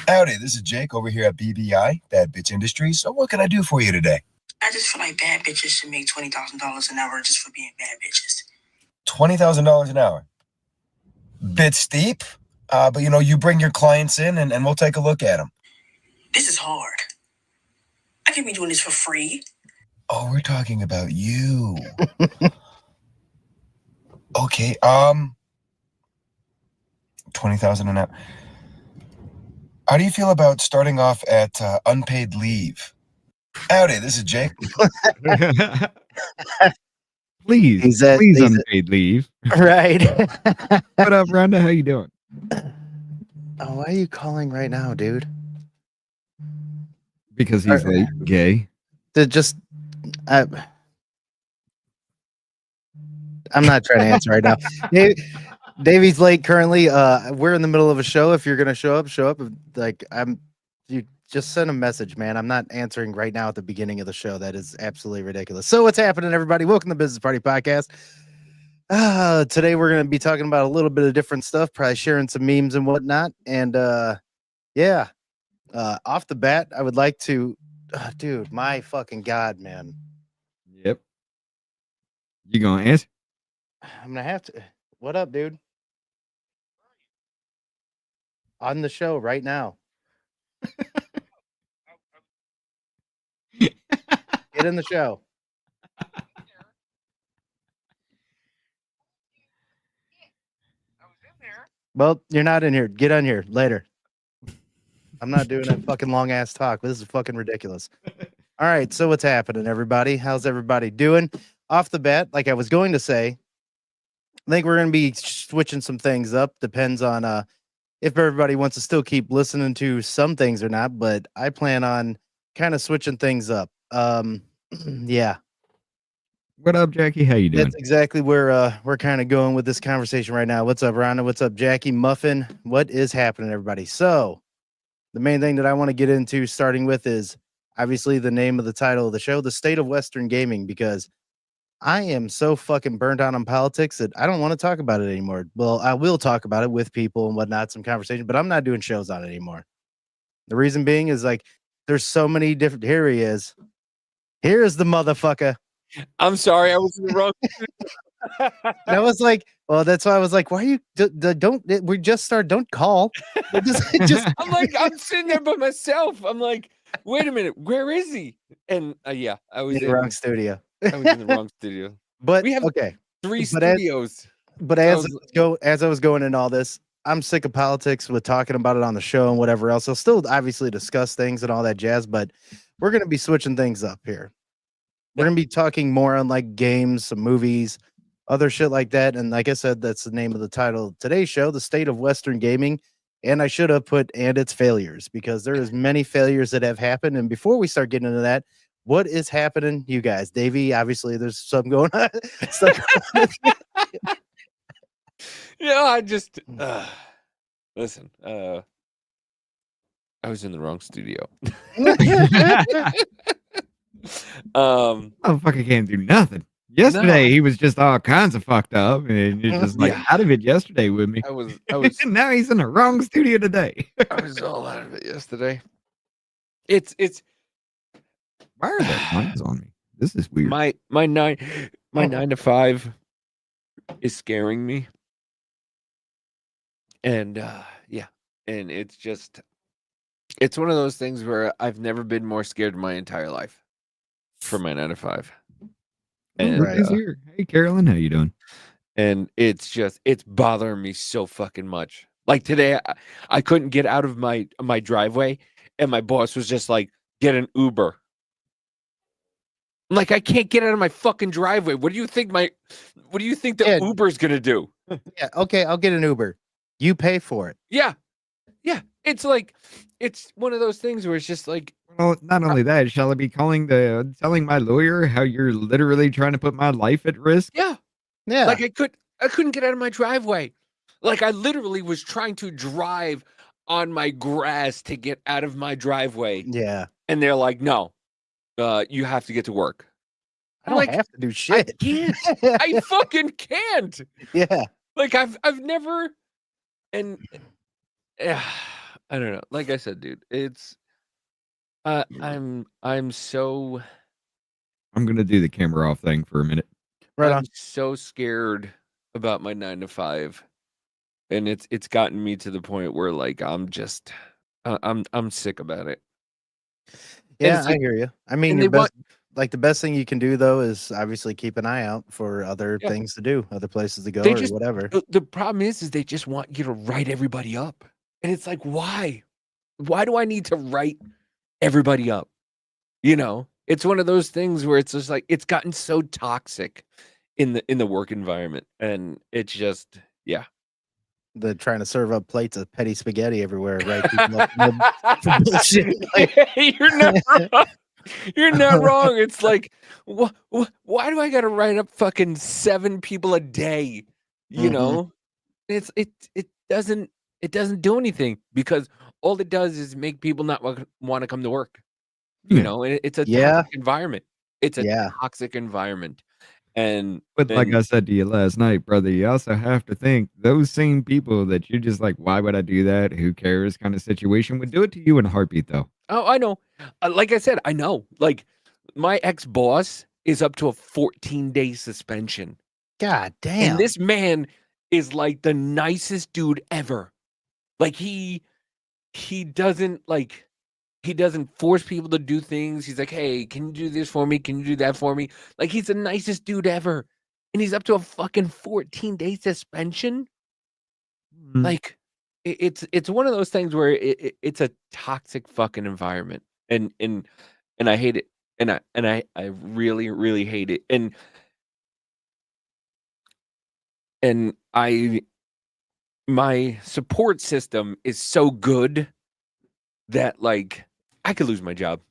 Howdy, this is Jake over here at BBI, Bad Bitch Industries. So what can I do for you today? I just feel like bad bitches should make $20,000 an hour just for being bad bitches. $20,000 an hour. Bit steep, but you bring your clients in and we'll take a look at them. This is hard. I can't be doing this for free. Oh, we're talking about you. Okay, 20,000 an hour. How do you feel about starting off at unpaid leave? Howdy, this is Jake. Please unpaid leave. Right. What up, Rhonda? How you doing? Oh, why are you calling right now, dude? Because he's like gay. I'm not trying to answer right now. Davey's late currently. We're in the middle of a show. If you're gonna show up. You just send a message, man. I'm not answering right now at the beginning of the show. That is absolutely ridiculous. So what's happening, everybody? Welcome to Business Party Podcast. Today we're gonna be talking about a little bit of different stuff, probably sharing some memes and whatnot. And off the bat, I would like to, dude, my fucking God, man. Yep. You gonna answer? I'm gonna have to. What up, dude? On the show right now. Get in the show. Well, you're not in here. Get on here later. I'm not doing that fucking long ass talk. This is fucking ridiculous. All right, so what's happening, everybody? How's everybody doing? Off the bat, like I was going to say, I think we're going to be switching some things up. Depends on if everybody wants to still keep listening to some things or not, but I plan on kind of switching things up. Yeah. What up, Jackie? How you doing? That's exactly where we're kind of going with this conversation right now. What's up, Rhonda? What's up, Jackie? Muffin? What is happening, everybody? So the main thing that I want to get into starting with is obviously the name of the title of the show, The State of Western Gaming, because I am so fucking burnt out on politics that I don't want to talk about it anymore. Well, I will talk about it with people and whatnot, some conversation, but I'm not doing shows on it anymore. The reason being is like there's so many different. Here he is. Here is the motherfucker. I'm sorry, I was in the wrong. And I was like, well, that's why I was like, why are you we just start, don't call. I'm like, I'm sitting there by myself. I'm like, wait a minute, where is he? And I was in the wrong studio. I was in the wrong studio. But we have okay. Three studios. As I was going in all this, I'm sick of politics with talking about it on the show and whatever else. I'll still obviously discuss things and all that jazz, but we're gonna be switching things up here. We're gonna be talking more on like games, some movies, other shit like that. And like I said, that's the name of the title of today's show, The State of Western Gaming. And I should have put and its failures, because there is many failures that have happened. And before we start getting into that, what is happening, you guys? Davey, obviously there's something going on. I just listen. I was in the wrong studio. Motherfucker can't do nothing. Yesterday he was just all kinds of fucked up, and you're just like out of it yesterday with me. I was now he's in the wrong studio today. I was all out of it yesterday. It's why are there lines on me? This is weird. My 9 to 5 is scaring me. And and it's one of those things where I've never been more scared in my entire life for my 9 to 5. And here. Hey Carolyn, how you doing? And it's bothering me so fucking much. Like today, I couldn't get out of my driveway, and my boss was just like, "Get an Uber." I'm like, I can't get out of my fucking driveway. What do you think the Uber's gonna do? Yeah, okay, I'll get an Uber. You pay for it. Yeah. It's like, it's one of those things where it's just like, well, not only that, shall I be telling my lawyer how you're literally trying to put my life at risk? Yeah. Like I couldn't get out of my driveway. Like I literally was trying to drive on my grass to get out of my driveway. Yeah. And they're like, no, you have to get to work. I don't have to do shit. I can't. I fucking can't. Yeah. Like I've never, and I don't know. Like I said, dude, it's I'm so I'm gonna do the camera off thing for a minute. Right I'm on. so scared about my 9 to 5, and it's gotten me to the point where like I'm just I'm sick about it. And Yeah, it's I like, hear you. I mean, and your they want the best thing you can do though is obviously keep an eye out for other yeah, things to do, other places to go they or just whatever. the problem is they just want you to write everybody up, and it's like why? Why do I need to write everybody up? You know, it's one of those things where it's just like it's gotten so toxic in the work environment, and it's just yeah. The trying to serve up plates of petty spaghetti everywhere, right? People up for bullshit. Like, You're not wrong. You're not wrong. It's like, why do I got to write up fucking 7 people a day? You mhm. know, it doesn't do anything because all it does is make people not want to come to work. You Yeah. know, and it's a Yeah, toxic environment. It's a yeah. toxic environment, and But like and I said to you last night, brother, you also have to think those same people that you're just like, why would I do that? Who cares? Kind of situation would do it to you in a heartbeat, though. oh, I know. Like I said, I know. Like my ex boss is up to a 14-day suspension. God And damn. this man is like the nicest dude ever. Like he doesn't force people to do things. He's like, "Hey, can you do this for me? Can you do that for me?" Like he's the nicest dude ever. And he's up to a fucking 14-day suspension. Mm. Like it's one of those things where it's a toxic fucking environment. And I hate it. And I really really hate it. And I my support system is so good that like I could lose my job.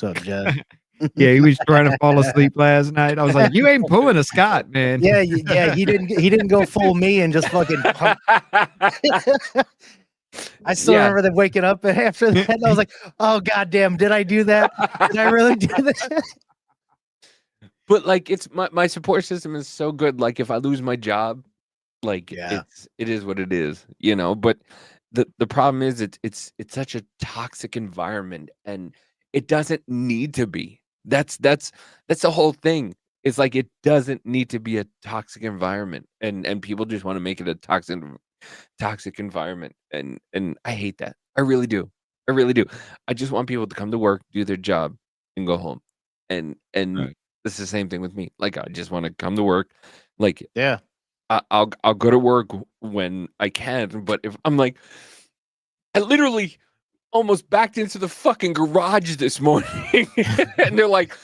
What's up, Jeff? Yeah, he was trying to fall asleep last night. I was like, you ain't pulling a Scott, man. Yeah, he didn't go full me and just fucking pump. I still Yeah. remember them waking up after that. And I was like, oh goddamn, did I do that? Did I really do that? But like it's my support system is so good. Like if I lose my job, like Yeah. it is what it is, you know. But the problem is it's such a toxic environment and it doesn't need to be. That's the whole thing. It's like it doesn't need to be a toxic environment and people just want to make it a toxic environment and I hate that. I really do. I really do. I just want people to come to work, do their job and go home. And Right. it's the same thing with me. Like I just want to come to work. Like Yeah. I'll go to work when I can, but if I'm like I literally almost backed into the fucking garage this morning and they're like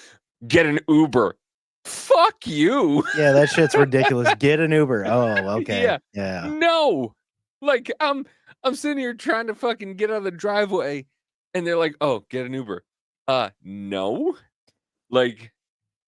get an Uber. Fuck you. Yeah, that shit's ridiculous. Get an Uber. Oh, okay. Yeah. Yeah. No. Like I'm sitting here trying to fucking get out of the driveway and they're like, "Oh, get an Uber." No. Like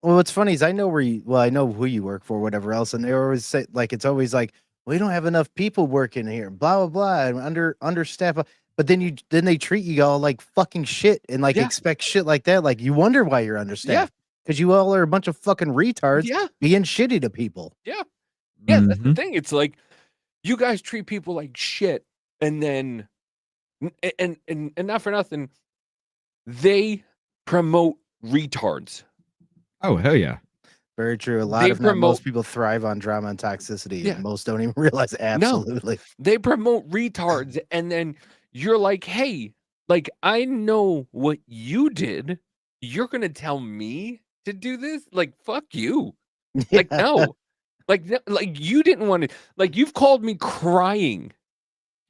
Well, what's funny is I know I know who you work for, whatever else, and they always say like it's always like we don't have enough people working here, blah blah blah, and understaffed. But then they treat you all like fucking shit and like Yeah. expect shit like that. Like you wonder why you're understaffed because you all are a bunch of fucking retards yeah. being shitty to people. Yeah, that's the Mhm. thing. It's like you guys treat people like shit and then and not for nothing, they promote retards. Oh, hell yeah. Very true. A lot They of not most promote people thrive on drama and toxicity. Yeah. And most don't even realize absolutely. They promote retards and then you're like, "Hey, like I know what you did. You're going to tell me to do this? Like fuck you." Like Yeah. no. Like you didn't want to like you've called me crying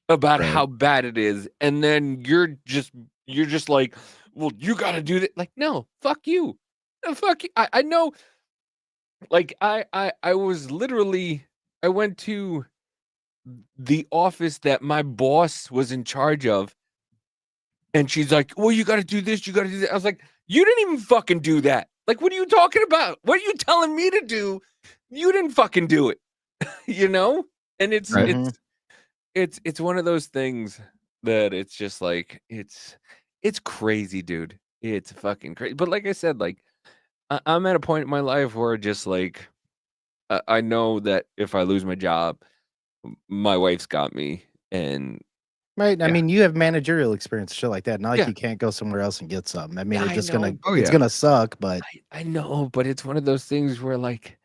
about Right. how bad it is and then you're just like, "Well, you got to do that." Like no, fuck you. No, fuck you. I know like I was literally I went to the office that my boss was in charge of and she's like, "Well, you got to do this, you got to do that." I was like, "You didn't even fucking do that. Like what are you talking about? What are you telling me to do? You didn't fucking do it." You know? And Right. Mhm. it's one of those things that it's just like it's crazy, dude. It's fucking crazy. But like I said, like I'm at a point in my life where just like I know that if I lose my job, my wife's got me, and Right. I Yeah. mean, you have managerial experience, shit like that. Not like Yeah. you can't go somewhere else and get something. I mean, Yeah, it's I just know. Oh, it's yeah. gonna suck, but I know, but it's one of those things where like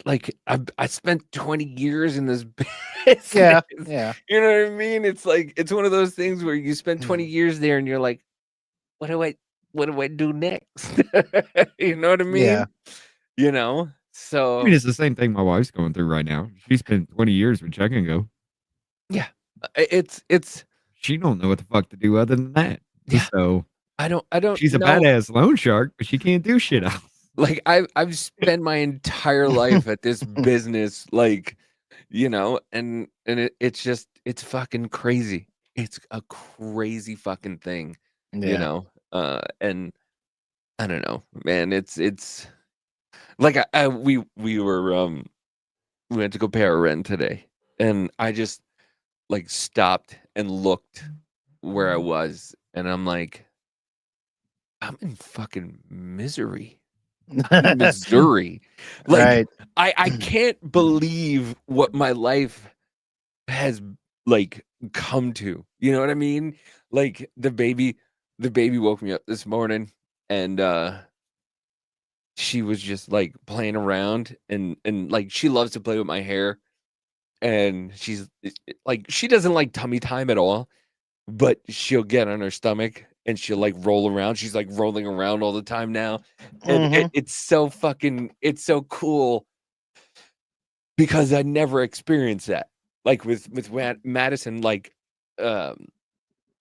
I spent 20 years in this business. yeah, yeah. You know what I mean? It's like it's one of those things where you spend 20 years there and you're like, what do I do next? You know what I Yeah. mean? You know? I mean, So it's the same thing my wife's going through right now. She spent 20 years with Check and Go. yeah. It's She don't know what the fuck to do other than that. yeah. So I don't she's a know. badass loan shark, but she can't do shit else. Like I've spent my entire life at this business, like, you know, and it's just it's fucking crazy. It's a crazy fucking thing, you Yeah. know. And I don't know, man. It's like we went to go pay our rent today, and I just like stopped and looked where I was, and I'm like, I'm in fucking misery. Missouri. Like Right. I can't believe what my life has like come to. You know what I mean? Like the baby woke me up this morning and she was just like playing around and like she loves to play with my hair and she's like she doesn't like tummy time at all, but she'll get on her stomach and she'll like roll around. She's like rolling around all the time now. And Mhm. it's so fucking it's so cool because I never experienced that. Like with Madison, like um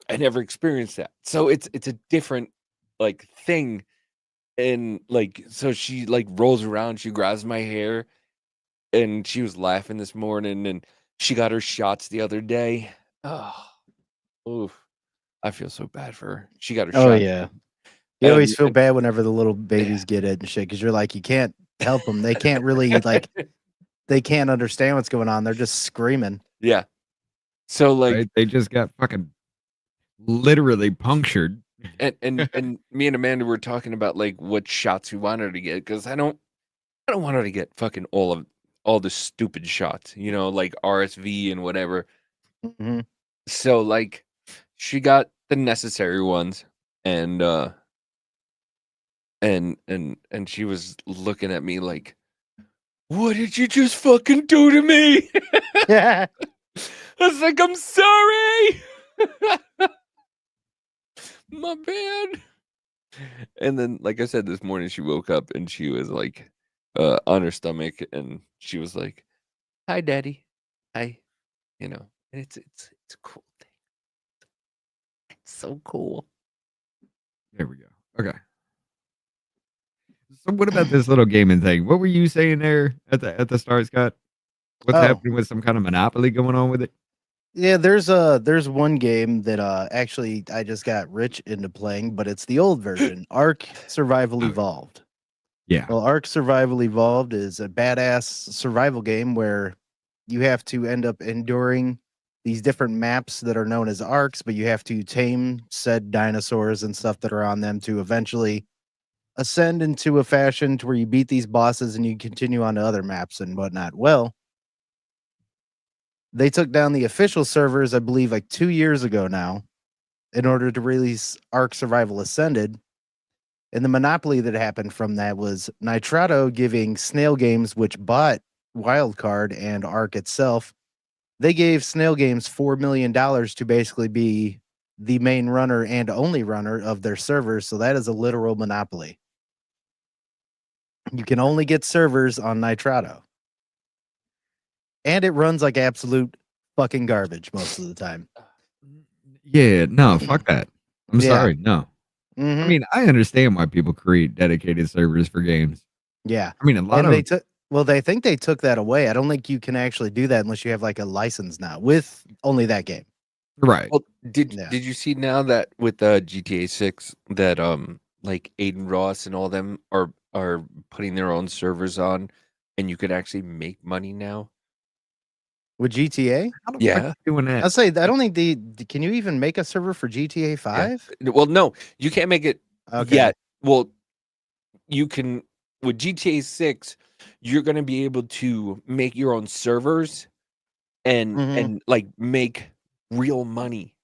I never experienced that. So it's a different like thing. And like so she like rolls around, she grabs my hair and she was laughing this morning and she got her shots the other day. Oh, oof. I feel so bad for her. She got her Oh shots. yeah. You always And, feel and bad whenever the little babies get it and shit, because you're like, you can't help them. They can't really like, they can't understand what's going on. They're just screaming. yeah. So like Right? They just got fucking literally punctured. and me and Amanda were talking about like what shots we want her to get because I don't want her to get fucking all the stupid shots, you know, like RSV and whatever. Mhm. So like she got the necessary ones and and she was looking at me like, what did you just fucking do to me? Yeah. I was like, I'm sorry. My bad. And then, like I said, this morning she woke up and she was like on her stomach and she was like, hi, daddy. Hi. You know, and it's a cool thing. It's so cool. There we go. Okay. So what about this little gaming thing? What were you saying there at the start, Scott? What's Oh. happening with some kind of monopoly going on with it? Yeah, there's one game that actually I just got rich into playing, but it's the old version, Ark Survival Oh. Evolved. Yeah. Well, Ark Survival Evolved is a badass survival game where you have to end up enduring these different maps that are known as arcs, but you have to tame said dinosaurs and stuff that are on them to eventually ascend into a fashion to where you beat these bosses and you continue on to other maps and whatnot. Well, they took down the official servers, I believe, like 2 years ago now, in order to release Ark Survival Ascended. And the monopoly that happened from that was Nitrado giving Snail Games, which bought Wildcard and Ark itself, they gave Snail Games $4 million to basically be the main runner and only runner of their servers. So that is a literal monopoly. You can only get servers on Nitrado. And it runs like absolute fucking garbage most of the time. Yeah, no, fuck that. I'm Yeah. sorry, no. I Mhm. mean, I understand why people create dedicated servers for games. Yeah. I mean, a lot And of they took well, they think they took that away. I don't think you can actually do that unless you have like a license now with only that game. right. Well, did Yeah. you see now that with GTA 6 that like Aiden Ross and all them are putting their own servers on and you could actually make money now? With GTA? How the fuck Yeah. you doing that? I'll say I don't think can you even make a server for GTA 5? Well, no, you can't make it Okay. yet. Well, you can with GTA 6, you're gonna be able to make your own servers and Mhm. and like make real money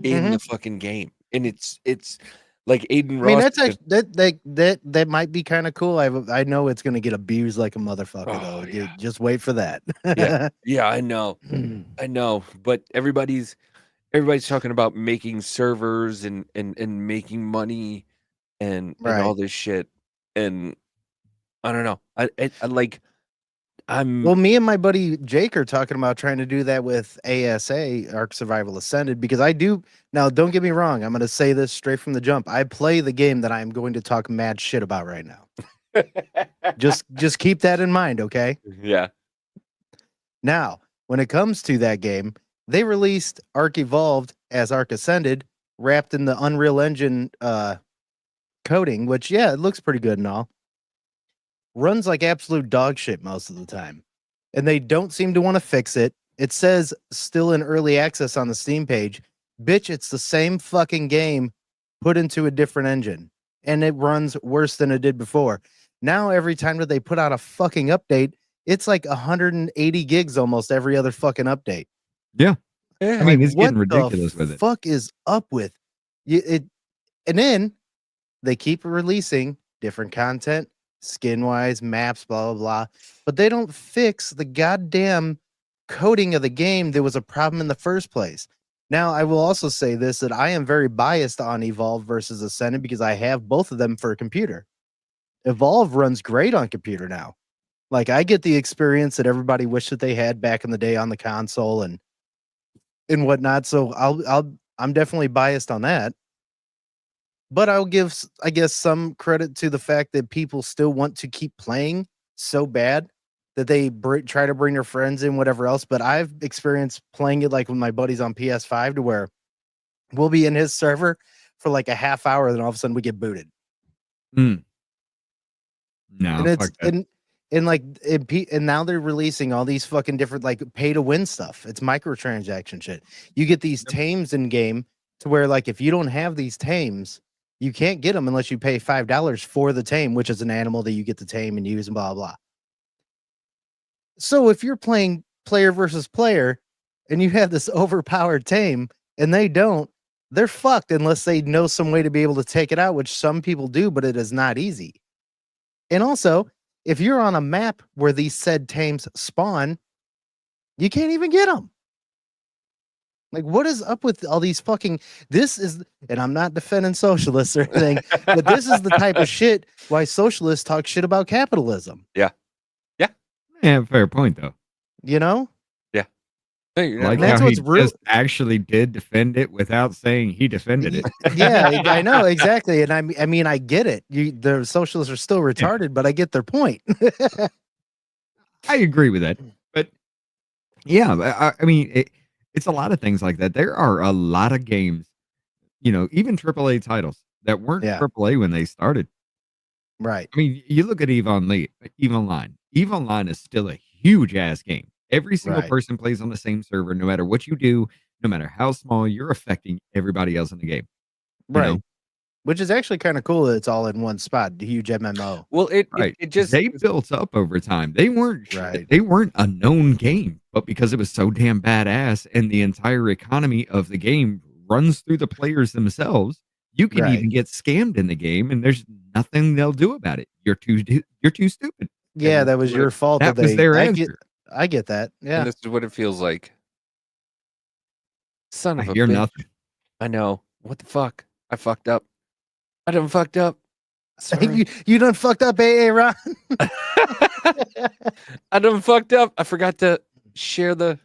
in Mhm. the fucking game, and it's like Aiden I mean, Ross. that's that might be kind of cool. I know it's gonna get abused like a motherfucker Oh, though. yeah. Just wait for that. Yeah, I know, but everybody's talking about making servers and making money and all Right. this shit, and I don't know. I like I'm Well, me and my buddy Jake are talking about trying to do that with ASA, Ark Survival Ascended, because I do now. Don't get me wrong. I'm going to say this straight from the jump. I play the game that I'm going to talk mad shit about right now. Just keep that in mind, okay? yeah. Now, when it comes to that game, they released Ark Evolved as Ark Ascended, wrapped in the Unreal Engine coding, which yeah, it looks pretty good and all. Runs like absolute dog shit most of the time. And they don't seem to want to fix it. It says still in early access on the Steam page. Bitch, it's the same fucking game put into a different engine. And it runs worse than it did before. Now, every time that they put out a fucking update, it's like 180 gigs almost every other fucking update. I Yeah. mean, it's what getting ridiculous the with it. fuck is up with it? And then they keep releasing different content, skin wise, maps, blah blah blah, but they don't fix the goddamn coding of the game that was a problem in the first place. Now, I will also say this, that I am very biased on Evolve versus Ascended because I have both of them for a computer. Evolve runs great on computer now. Like, I get the experience that everybody wished that they had back in the day on the console and whatnot. So I'm definitely biased on that. But I'll give, I guess, some credit to the fact that people still want to keep playing so bad that they try to bring their friends in, whatever else. But I've experienced playing it like with my buddies on PS5 to where we'll be in his server for like a half hour, then all of a sudden we get booted. No, And it's fuck that. and now they're releasing all these fucking different like pay to win stuff. It's microtransaction shit. You get these tames in game to where like if you don't have these tames, you can't get them unless you pay $5 for the tame, which is an animal that you get to tame and use and blah blah. So if you're playing player versus player and you have this overpowered tame and they don't, they're fucked unless they know some way to be able to take it out, which some people do, but it is not easy. And also, if you're on a map where these said tames spawn, you can't even get them. Like, what is up with all these fucking? This is, and I'm not defending socialists or anything, but this is the type of shit why socialists talk shit about capitalism. Yeah, fair point though. You know? No, you're Like not that's how wrong. he what's real- just actually did defend it without saying he defended it. Yeah, I know exactly, and I mean, I get it. The socialists are still retarded, but I get their point. I agree with that. But yeah, I mean, it's a lot of things like that. There are a lot of games, even AAA titles that weren't Yeah. AAA when they started. Right. I mean, you look at EVE Online. EVE Online is still a huge ass game. Every single Right. person plays on the same server. No matter what you do, no matter how small, you're affecting everybody else in the game. you Right. know? Which is actually kind of cool that it's all in one spot. The huge MMO. Well, Right. it just They built up over time. They weren't Right. they weren't a known game, but because it was so damn badass and the entire economy of the game runs through the players themselves, you can Right. even get scammed in the game and there's nothing they'll do about it. You're too stupid. Yeah, And that was what your if- fault. That was their answer. I get that. Yeah. and this is what it feels like. Son I of a hear bitch. nothing. I know. What the fuck? I fucked up. I done fucked up. Sorry. you done fucked up, AA Ron. I done fucked up. I forgot to share the.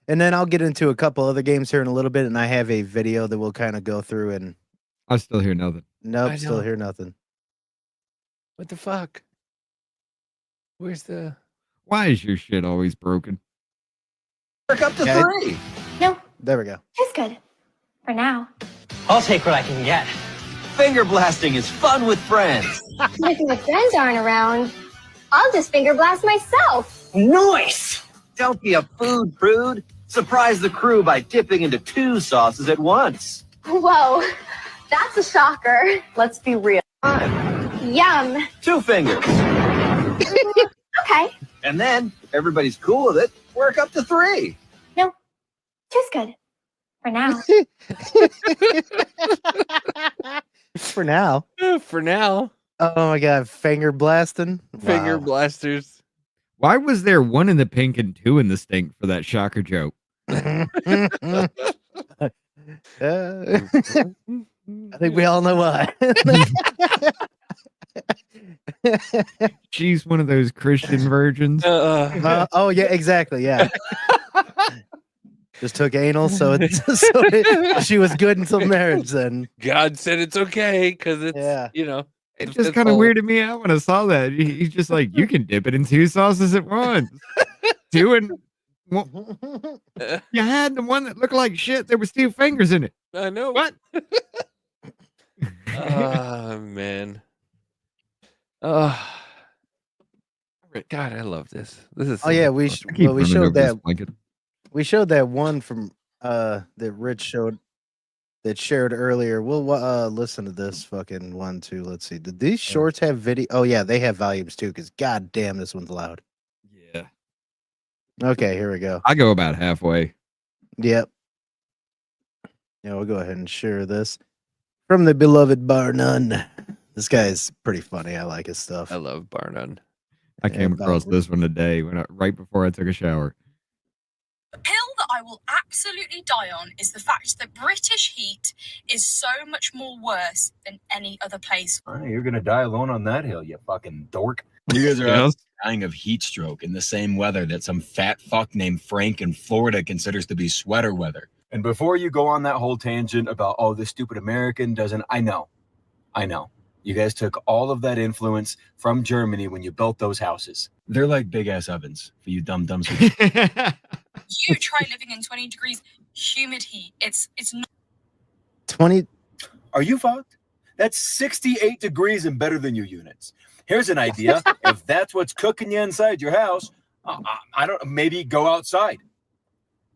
And then I'll get into a couple other games here in a little bit, and I have a video that we'll kind of go through. And I still hear nothing. nope, I still know. hear nothing. What the fuck? Where's the? Why is your shit always broken? Work up to Yeah, 3. No, There we go. it's good. For now. I'll take what I can get. Finger blasting is fun with friends. If my friends aren't around, I'll just finger blast myself. Nice! Don't be a food prude. Surprise the crew by dipping into 2 sauces at once. Whoa, that's a shocker. Let's be real. Yum. 2 fingers. Okay. And then, if everybody's cool with it, work up to 3. No, Two's good. For now. For now. For now, Oh my god, finger blasting. finger Wow. blasters. Why was there one in the pink and two in the stink for that shocker joke? I think we all know why. She's one of those Christian virgins. Oh yeah, exactly. Yeah. Just took anal, so she was good until marriage. Then God said it's okay because it's Yeah. It just kind of weirded me out when I saw that. He's just like, you can dip it in two sauces at once. Two and you had the one that looked like shit. There was two fingers in it. I know. What? Oh man. Oh God, I love this. This is. Oh yeah, we I keep well, we running showed over this that blanket. we showed that one from that Rich showed that shared earlier. We'll listen to this fucking one too. Let's see. Did these shorts have video? Oh yeah, they have volumes too. Because god damn, this one's loud. Yeah. Okay, here we go. I go about halfway. Yep. Yeah, we'll go ahead and share this from the beloved Bar None. This guy's pretty funny. I like his stuff. I love Barnum. I Yeah, came about across it. this one today right before I took a shower. The pill that I will absolutely die on is the fact that British heat is so much more worse than any other place. You're gonna die alone on that hill, you fucking dork. You guys are Yes. dying of heat stroke in the same weather that some fat fuck named Frank in Florida considers to be sweater weather. And before you go on that whole tangent about, oh, this stupid American doesn't, I know. You guys took all of that influence from Germany when you built those houses. They're like big ass ovens for you dumb dumbs. You try living in 20 degrees humid heat. It's not 20. Are you fucked? That's 68 degrees and better than your units. Here's an idea. If that's what's cooking you inside your house, I don't, maybe go outside.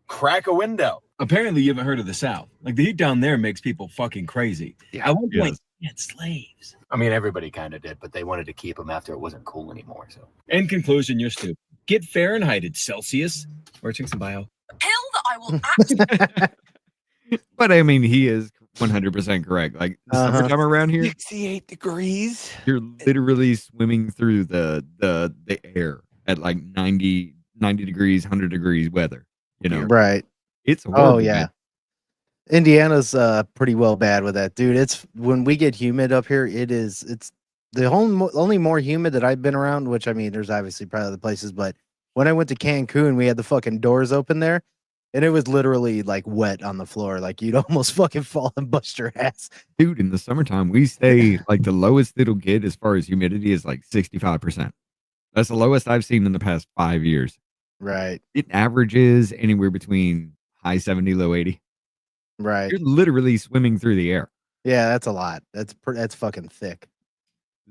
Crack a window. Apparently you haven't heard of the South. Like the heat down there makes people fucking crazy. Yeah. At one point, Yes. they had slaves. I mean, everybody kind of did, but they wanted to keep them after it wasn't cool anymore. So, in conclusion, you're stupid. Get Fahrenheit at Celsius or drink some bio. a pill that I will absolutely But I mean, he is 100% correct. Like the summertime around here, 68 degrees. you're literally swimming through the air at like 90 degrees, 100 degrees weather. You know, Right. it's Oh horrible, yeah. man. Indiana's pretty well bad with that, dude. It's when we get humid up here, it's the only more humid that I've been around, which I mean, there's obviously probably other places, but when I went to Cancun, we had the fucking doors open there, and it was literally like wet on the floor. Like you'd almost fucking fall and bust your ass. Dude, in the summertime, we stay like the lowest it'll get as far as humidity is like 65%. That's the lowest I've seen in the past 5 years. Right. It averages anywhere between high 70, low 80. Right. You're literally swimming through the air. Yeah, that's a lot. That's fucking thick.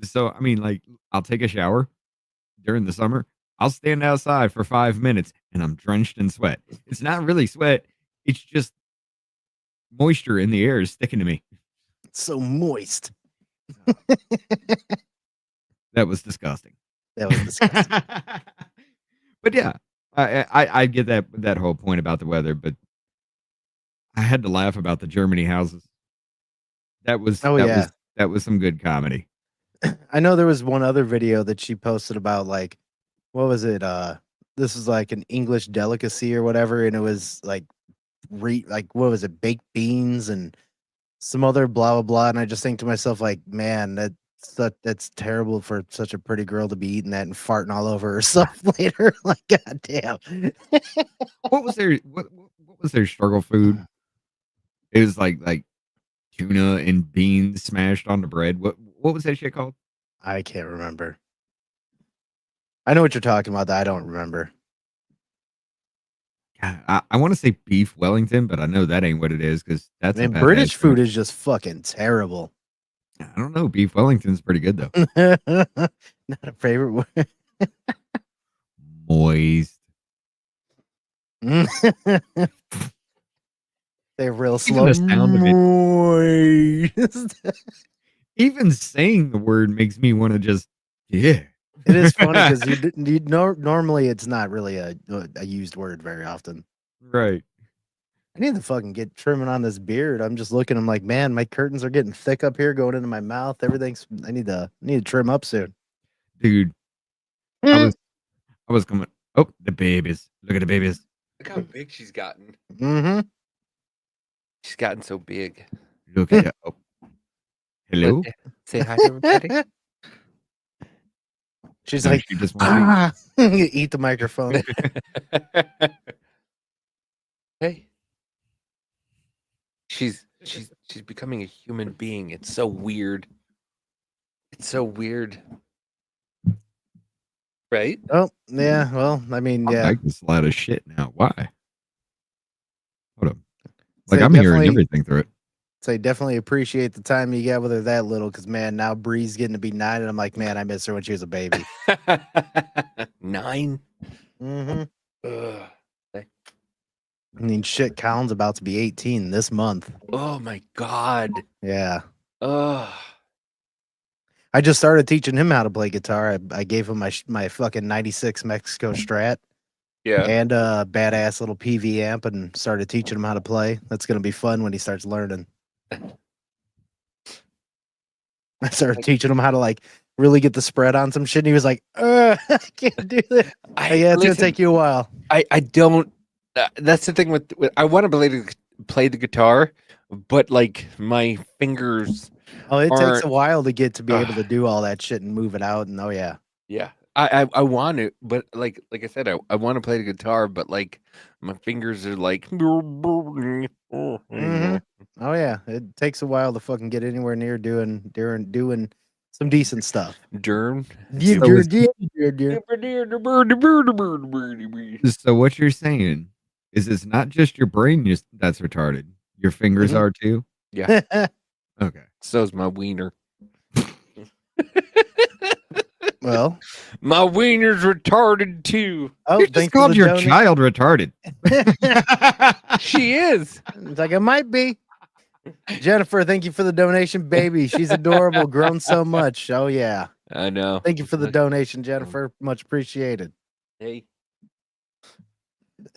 So, I mean, like, I'll take a shower during the summer. I'll stand outside for 5 minutes and I'm drenched in sweat. It's not really sweat. It's just moisture in the air is sticking to me. It's so moist. That was disgusting. That was disgusting. But yeah, I get that whole point about the weather, but I had to laugh about the Germany houses. That was that was some good comedy. I know there was one other video that she posted about like, what was it? This is like an English delicacy or whatever, and it was like, what was it? Baked beans and some other blah blah blah. And I just think to myself, like, man, that's terrible for such a pretty girl to be eating that and farting all over herself later. Like, goddamn. What was their struggle food? It was like tuna and beans smashed on the bread. What was that shit called? I can't remember. I know what you're talking about. I don't remember. God, I want to say beef Wellington, but I know that ain't what it is because that's Man, British food is just fucking terrible. I don't know. Beef Wellington's pretty good though. Not a favorite word. Moist. They're real Even slow. the sound of it. Moist. Even saying the word makes me want to just yeah. It is funny because normally it's not really a used word very often. Right. I need to fucking get trimming on this beard. I'm just looking. I'm like, man, my curtains are getting thick up here, going into my mouth. Everything's. I need to trim up soon. Dude, I was coming. Oh, the babies. Look at the babies. Look how big she's gotten. Mm-hmm. She's gotten so big. Look at that. Oh. Hello? Say hi to everybody. She's No, like, she just wants eat the microphone. Hey. She's becoming a human being. It's so weird. It's so weird. Right? Oh, yeah. Well, I mean, I yeah. like this lot of shit now. Why? Hold up. So Like, I'm hearing definitely- everything through it. So I definitely appreciate the time you got with her that little, because man, now Bree's getting to be 9, and I'm like, man, I miss her when she was a baby. 9. Mm-hmm. Ugh. I mean, shit, Colin's about to be 18 this month. Oh my god. Yeah. Ugh. I just started teaching him how to play guitar. I gave him my fucking 96 Mexico Strat Yeah. and a badass little PV amp and started teaching him how to play. That's going to be fun when he starts learning. I started teaching him how to like really get the spread on some shit. And he was like, I can't do that. Yeah, it's going to listen, take you a while. I don't. That's the thing with I want to play the guitar, but like my fingers. Oh, it takes aren't- a while to get to be able to do all that shit and move it out. And oh, yeah. Yeah, I want it, but like I said, I want to play the guitar, but like my fingers are like. Mhm. Oh, yeah. It takes a while to fucking get anywhere near doing some decent stuff. Durn. Yeah, So is- yeah. So what you're saying is it's not just your brain that's retarded. Your fingers Mhm. are too? Yeah, Okay. so's my wiener. Well, My wiener's retarded too. oh, You just thanks for called the your donation. child retarded. She is. It's like it might be. Jennifer, thank you for the donation, baby. She's adorable, grown so much. Oh yeah. I know. Thank you for the Look- donation, Jennifer. Much appreciated. Hey.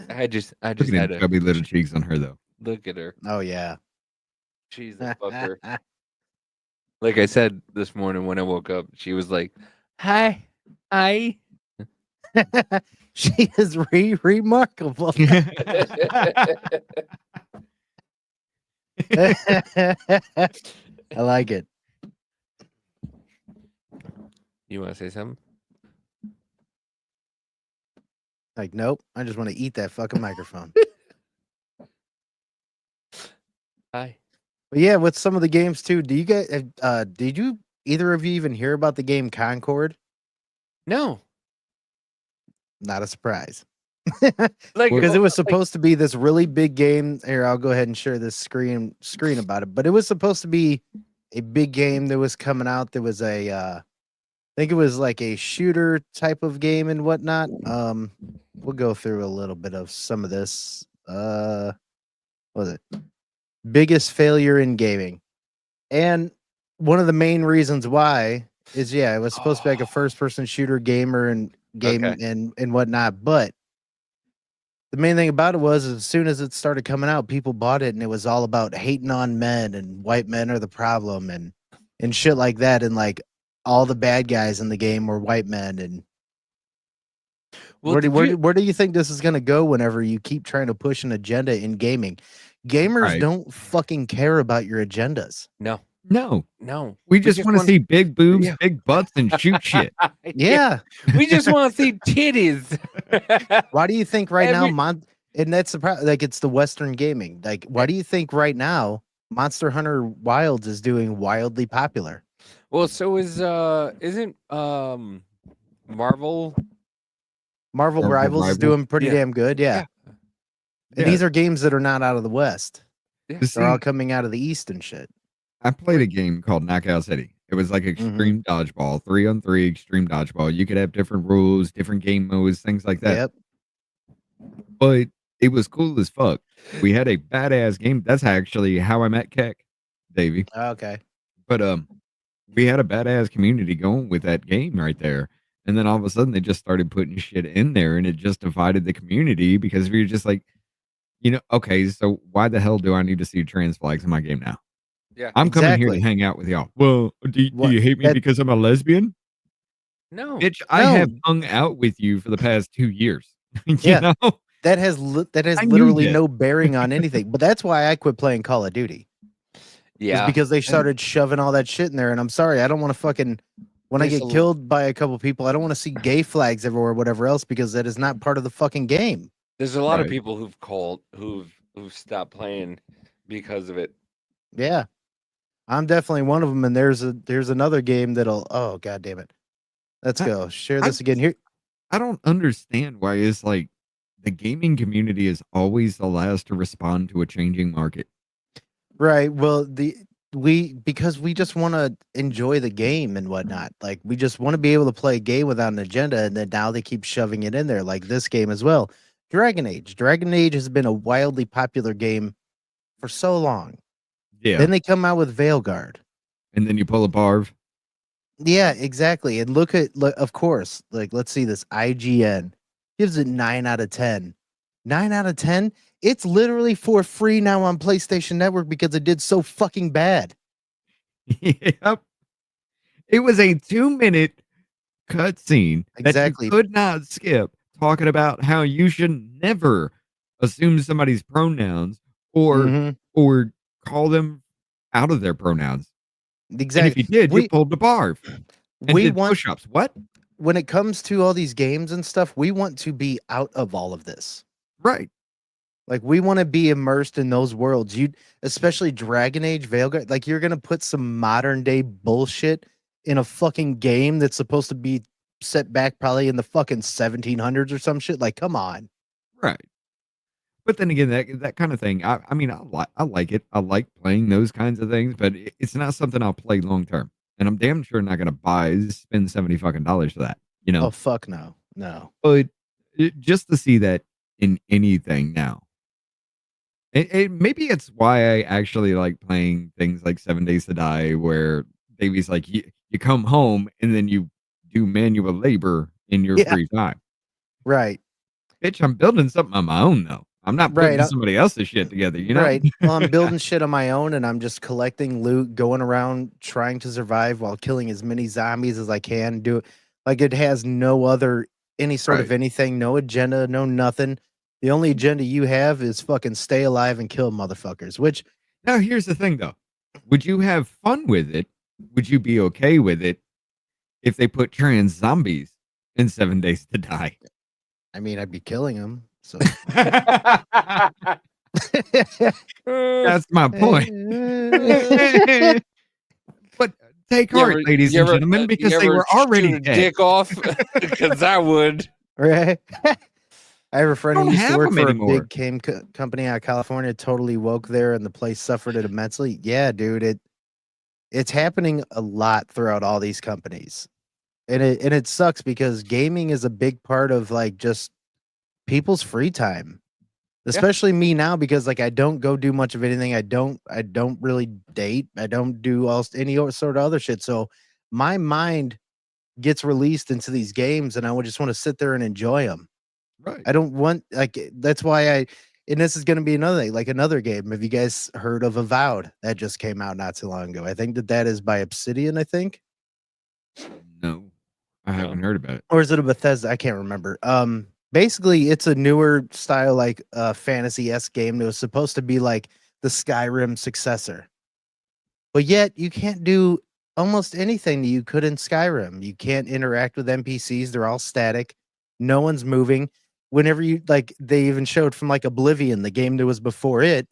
I just Look had at to the chubby little cheeks on her, though. look at her. Oh yeah. She's a fucker. Like I said this morning when I woke up, she was like, "Hi, hi." She is remarkable. I like it. You want to say something? Like, nope. I just want to eat that fucking microphone. Hi. But yeah, with some of the games too. Do you guys? Did you either of you even hear about the game Concord? No. Not a surprise. Like Because it was supposed to be this really big game. Here, I'll go ahead and share this screen about it. But it was supposed to be a big game that was coming out. There was a, I think it was like a shooter type of game and whatnot. We'll go through a little bit of some of this. What was it? Biggest failure in gaming, and one of the main reasons why is it was supposed to be like a first-person shooter gamer and game Okay. and whatnot, but the main thing about it was as soon as it started coming out, people bought it and it was all about hating on men and white men are the problem and shit like that. And like all the bad guys in the game were white men. And where do you think this is going to go whenever you keep trying to push an agenda in gaming? Gamers Right. don't fucking care about your agendas. no, No. no. We just want to see big boobs, Yeah. big butts, and shoot shit. Yeah. We just want to see titties. Why do you think right Every- now, and that's the like it's the Western gaming. Like, why do you think right now Monster Hunter Wilds is doing wildly popular? Well, so isn't Marvel? Marvel Marvel Rivals is Rival? doing pretty Yeah. damn good. Yeah. And Yeah. these are games that are not out of the West. Yeah. See, They're all coming out of the East and shit. I played a game called Knockout City. It was like extreme dodgeball, 3-on-3 extreme dodgeball. You could have different rules, different game modes, things like that. Yep. But it was cool as fuck. We had a badass game. That's actually how I met Keck, Davey. Okay. But we had a badass community going with that game right there. And then all of a sudden they just started putting shit in there and it just divided the community because we were just like, Okay, so why the hell do I need to see trans flags in my game now? Yeah. I'm coming here to Exactly. hang out with y'all. Well, do What you hate me that because I'm a lesbian? No. Bitch, I have no. hung out with you for the past 2 years. You Yeah. know? That has I knew literally this. no bearing on anything. But that's why I quit playing Call of Duty. Is Yeah. because they And started shoving all that shit in there. And I'm sorry, I don't want to fucking when I There's get a killed by a couple people, I don't want to see gay flags everywhere, whatever else, because that is not part of the fucking game. there's a lot of Right. people who've stopped playing because of it. Yeah. I'm definitely one of them. And there's another game that'll oh god damn it. Let's I go. Share I this again here. I don't understand why it's like the gaming community is always the last to respond to a changing market. Right. Well, because we just want to enjoy the game and whatnot. Like we just want to be able to play a game without an agenda, and then now they keep shoving it in there, like this game as well. Dragon Age. Dragon Age has been a wildly popular game for so long. Yeah. Then they come out with Veilguard. And then you pull a barv. Yeah, exactly. And look, of course, like let's see this. IGN gives it 9 out of 10. 9 out of 10. It's literally for free now on PlayStation Network because it did so fucking bad. Yep. It was a 2-minute cutscene that Exactly. you could not skip, talking about how you should never assume somebody's pronouns or Mhm. or call them out of their pronouns. And if Exactly. you did, you We pulled the barf and we did want push-ups. What? when it comes to all these games and stuff, we want to be out of all of this. Right. Like we want to be immersed in those worlds. You especially Dragon Age Veilguard, like you're gonna put some modern day bullshit in a fucking game that's supposed to be set back probably in the fucking 1700s or some shit. Like, come on. Right. But then again, that kind of thing, I mean, I like it. I like playing those kinds of things, but it's not something I'll play long term. And I'm damn sure not gonna spend $70 fucking dollars for that, Oh fuck no. No. But just to see that in anything now, maybe it's why I actually like playing things like 7 Days to Die, where Davy's like, you come home and then you do manual labor in your Yeah. free time. Right. Bitch, I'm building something on my own though. I'm not putting Right. somebody else's shit together, Right. Well, I'm building shit on my own and I'm just collecting loot, going around trying to survive while killing as many zombies as I can. Do like it has no other any sort of Right. anything, no agenda, no nothing. The only agenda you have is fucking stay alive and kill motherfuckers, which Now, here's the thing though. Would you have fun with it? Would you be okay with it if they put trans zombies in 7 Days to Die? I mean, I'd be killing them. So That's my point. But take heart, ladies and gentlemen, because they were already shoot a dead. dick off because I would. Right. I have a friend who Don't used to have work them for a anymore. big company out of California, totally woke there, and the place suffered it immensely. Yeah, dude, it's happening a lot throughout all these companies, and it sucks because gaming is a big part of like just people's free time, especially me now because like I don't go do much of anything. I don't really date. I don't do any sort of other shit. So my mind gets released into these games, and I would just want to sit there and enjoy them. Right. I don't want like that's why and this is going to be another thing, like another game. Have you guys heard of Avowed? That just came out not too long ago. I think that is by Obsidian, I think. No, I haven't heard about it. Or is it a Bethesda? I can't remember. Basically it's a newer style like fantasy-esque game that was supposed to be like the Skyrim successor. But yet you can't do almost anything that you could in Skyrim. You can't interact with NPCs, they're all static. No one's moving. Whenever you like they even showed from like Oblivion, the game that was before it,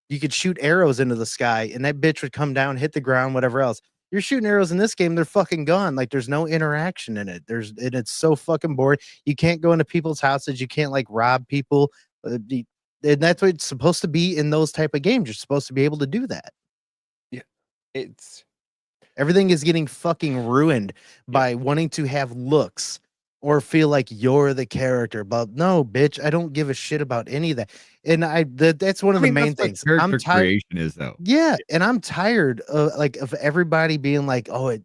you could shoot arrows into the sky and that bitch would come down, hit the ground, whatever else. You're shooting arrows in this game, they're fucking gone. Like there's no interaction in it. And it's so fucking boring. You can't go into people's houses, you can't like rob people. And that's what it's supposed to be in those type of games. You're supposed to be able to do that. Yeah. It's everything is getting fucking ruined by wanting to have looks or feel like you're the character. But no, bitch, I don't give a shit about any of that. And that's one of the main things. I'm tired. Creation is though. Yeah, and I'm tired of everybody being like, "Oh,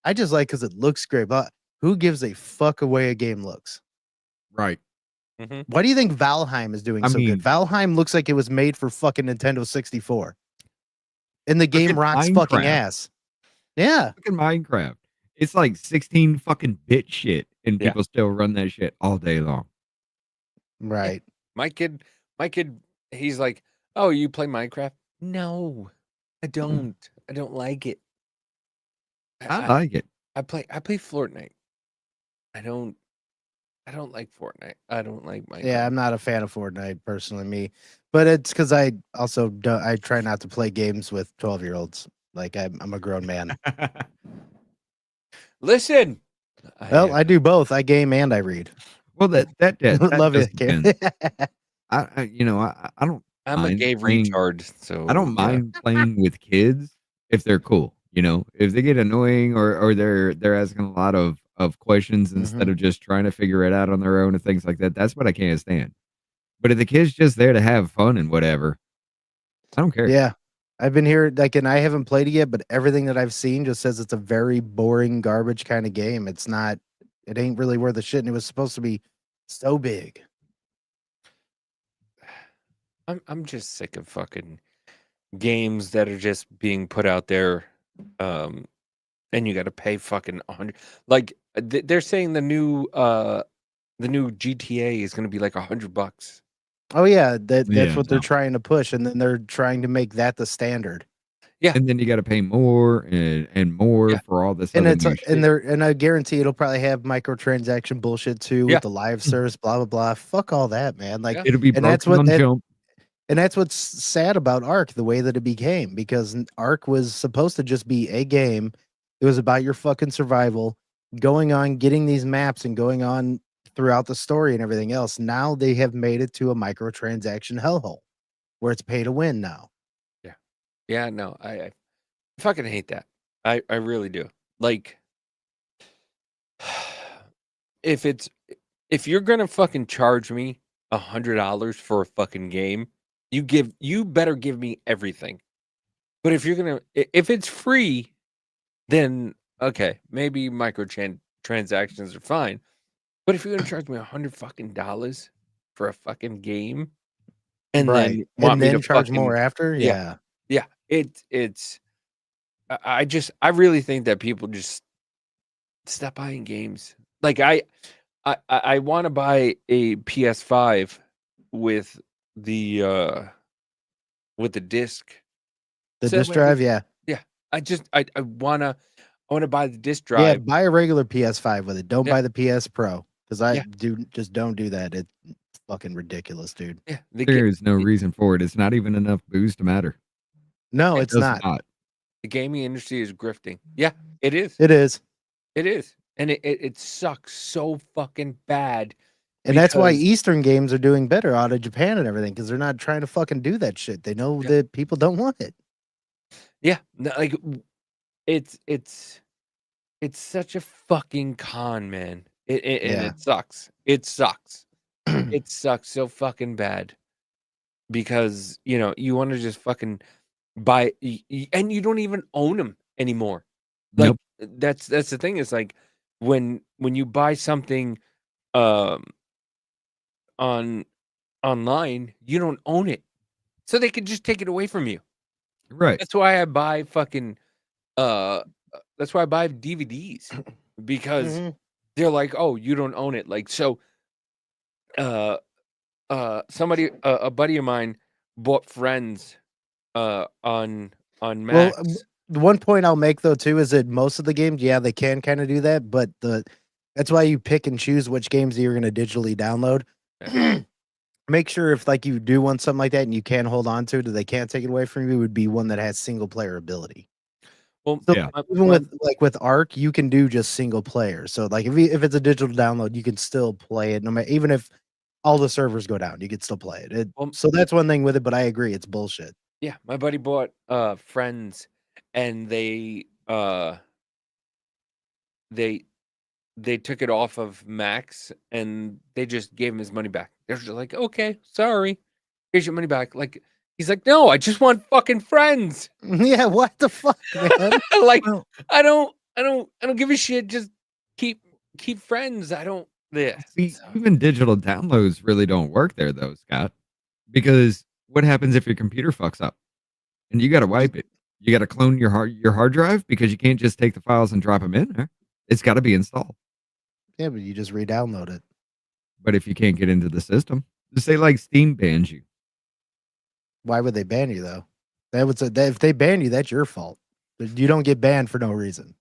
I just like because it looks great." But who gives a fuck away a game looks? Right. Mhm. Why do you think Valheim is doing I so mean- good? Valheim looks like it was made for fucking Nintendo 64. And the game at rocks fucking Minecraft. ass. Yeah. Look at Minecraft. It's like 16 fucking bit shit, and Yeah. people still run that shit all day long. Right. My kid, he's like, "Oh, you play Minecraft?" No, I don't. I don't like it. I like it. I play Fortnite. I don't like Fortnite. I don't like Minecraft. Yeah, I'm not a fan of Fortnite personally, me. But it's because I also don't, I try not to play games with 12-year-olds. Like I'm a grown man. Listen. Well, I do both. I game and I read. Well, that Love does it, Cam. depend. I don't I'm a mind gay playing- retard, so I don't yeah. mind playing with kids if they're cool. If they get annoying or they're asking a lot of questions instead of just trying to figure it out on their own and things like that. That's what I can't stand. But if the kid's just there to have fun and whatever, I don't care. Yeah. I've been here, like, and I haven't played it yet, but everything that I've seen just says it's a very boring, garbage kind of game. It ain't really worth the shit. And it was supposed to be so big. I'm just sick of fucking games that are just being put out there, and you got to pay fucking 100. Like they're saying the new GTA is going to be like $100. Oh yeah, that's Yeah, what they're no. trying to push, and then they're trying to make that the standard. And then you got to pay more and more Yeah. for all this And other it's new shit. and I guarantee it'll probably have microtransaction bullshit too Yeah. with the live service, blah blah blah. Fuck all that, man. Like, Yeah. It'll be and that's broken what on jump. and that's what's sad about Ark, the way that it became, because Ark was supposed to just be a game. It was about your fucking survival, going on, getting these maps, and going on throughout the story and everything else. Now they have made it to a microtransaction hellhole where it's pay to win now. Yeah, no, I fucking hate that. I really do. Like, if you're gonna fucking charge me $100 for a fucking game, you better give me everything. But if if it's free, then okay, maybe transactions are fine. But if you're gonna charge me $100 for a fucking game, and then want and me then to charge fucking- more after, Yeah. yeah, it's. I really think that people just stop buying games. Like I want to buy a PS5 with the disc. The So that disk way drive, yeah. I wanna buy the disc Yeah, drive. buy a regular PS5 with it. Don't Yeah. buy the PS Pro, because I Yeah. don't do that. It's fucking ridiculous, dude. Yeah, There is no reason for it. It's not even enough booze to matter. No, It it's does not. the gaming industry is grifting. Yeah, it is. It is. It is, and it sucks so fucking bad. And that's why because- Eastern games are doing better out of Japan and everything, because they're not trying to fucking do that shit. They know Yeah. that people don't want it. Yeah, like it's such a fucking con, man. And Yeah. it sucks. It sucks. It sucks so fucking bad because you want to just fucking buy and you don't even own them anymore. Like Nope. that's the thing is like when you buy something online, you don't own it, so they could just take it away from you. Right. That's why I buy fucking that's why I buy DVDs because Mhm. they're like, "Oh, you don't own it." Like so somebody a buddy of mine bought Friends on Max. The one point I'll make though too is that most of the games, yeah, they can kind of do that, but that's why you pick and choose which games you're going to digitally download. Make sure if like you do want something like that and you can hold on to it, they can't take it away from you, would be one that has single player ability. Well, So Yeah. even with Ark, you can do just single player. So like if it's a digital download, you can still play it no matter, even if all the servers go down, you can still play it. So that's one thing with it, but I agree, it's bullshit. yeah, my buddy bought Friends, and they took it off of Max, and they just gave him his money back. They're just like, "Okay, sorry, here's your money back." Like he's like, "No, I just want fucking Friends." Yeah, what the fuck, man? Like Well- I don't give a shit. Just keep Friends. I don't Yeah. See, so- even digital downloads really don't work there, though, Scott. Because what happens if your computer fucks up and you got to wipe it? You got to clone your hard drive because you can't just take the files and drop them in there. It's got to be installed. Yeah, but you just re-download it. But if you can't get into the system, just say like Steam bans you. Why would they ban you though? That would say that if they ban you, that's your fault. But you don't get banned for no reason.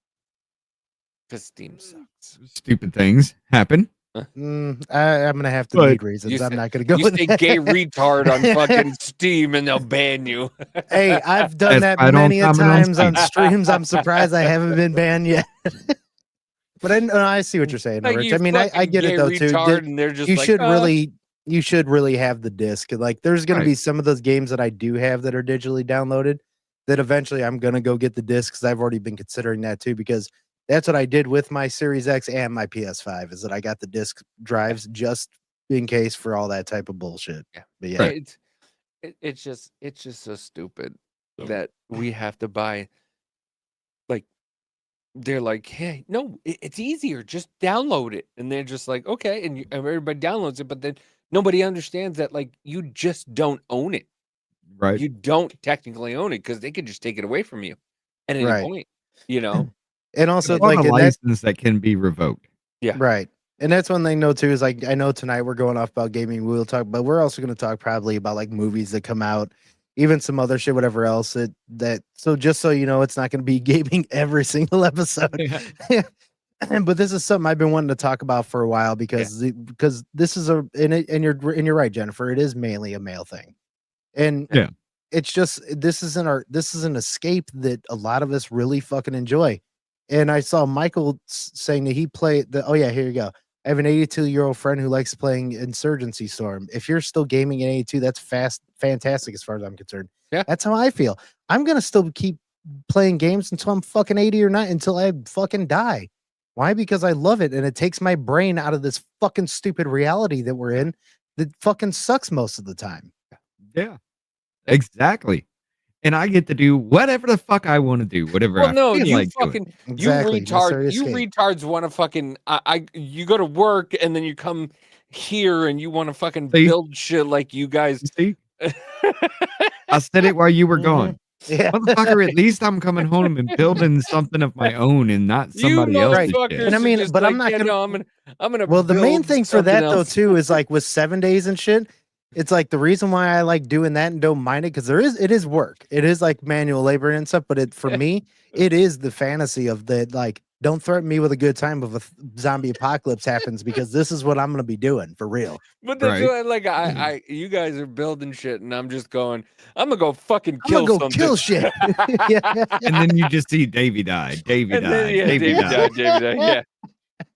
Because Steam sucks. Stupid things happen. I'm gonna have to But need reasons. I'm not gonna go You with say that. gay retard on fucking Steam and they'll ban you. Hey, I've done That's that why I don't many a comment on times on Steam. streams. I'm surprised I haven't been banned yet. But I see what you're saying, Like, Rich. you I mean, I fucking get gay it though too. retard, and they're just You like, should really have the disc. Like, there's gonna Right. be some of those games that I do have that are digitally downloaded. That eventually I'm gonna go get the disc because I've already been considering that too. Because that's what I did with my Series X and my PS5 is that I got the disc drives just in case for all that type of bullshit. Yeah. But yeah, it's just so stupid that we have to buy. Like, they're like, hey, no, it's easier. Just download it, and they're just like, okay, and everybody downloads it, but then nobody understands that like you just don't own it. Right. You don't technically own it because they could just take it away from you at any Right. point. You know. and also It's on like a and that, license that can be revoked. Yeah. right. And that's one thing though too is like I know tonight we're going off about gaming. We'll talk, but we're also going to talk probably about like movies that come out, even some other shit, whatever else. That so just so you know, it's not going to be gaming every single episode. But this is something I've been wanting to talk about for a while because this is and you're right, Jennifer. It is mainly a male thing, and Yeah. it's just this is an escape that a lot of us really fucking enjoy. And I saw Michael saying that he played the. Oh yeah, here you go. I have an 82-year-old friend who likes playing Insurgency Storm. If you're still gaming in 82, that's fantastic as far as I'm concerned. Yeah. That's how I feel. I'm gonna still keep playing games until I'm fucking 80 or not until I fucking die. Why? Because I love it and it takes my brain out of this fucking stupid reality that we're in that fucking sucks most of the time. Yeah. Exactly. And I get to do whatever the fuck I want to do, whatever Well, I no, feel you like doing. fucking Exactly. Necessary you escape. retards want to fucking you go to work and then you come here and you want to fucking See? build shit like you guys. You see? I said it while you were Mhm. gone. Yeah. Motherfucker, at least I'm coming home and building something of my own and not somebody you else's motherfuckers shit. And I are mean, just but I'm like, not yeah, gonna- no, I'm gonna. Well, the main build thing for that something though else. too is like with 7 days and shit. It's like the reason why I like doing that and don't mind it because it is work. It is like manual labor and stuff. But it for me, it is the fantasy of the like. Don't threaten me with a good time if a zombie apocalypse happens because this is what I'm gonna be doing for real. But that's Right. what, like I you guys are building shit and I'm just going. I'm gonna go fucking I'm kill gonna go something. kill shit. Yeah. And then you just see Davey die. Davey And died. then, yeah, Davey David died. died, David died, yeah.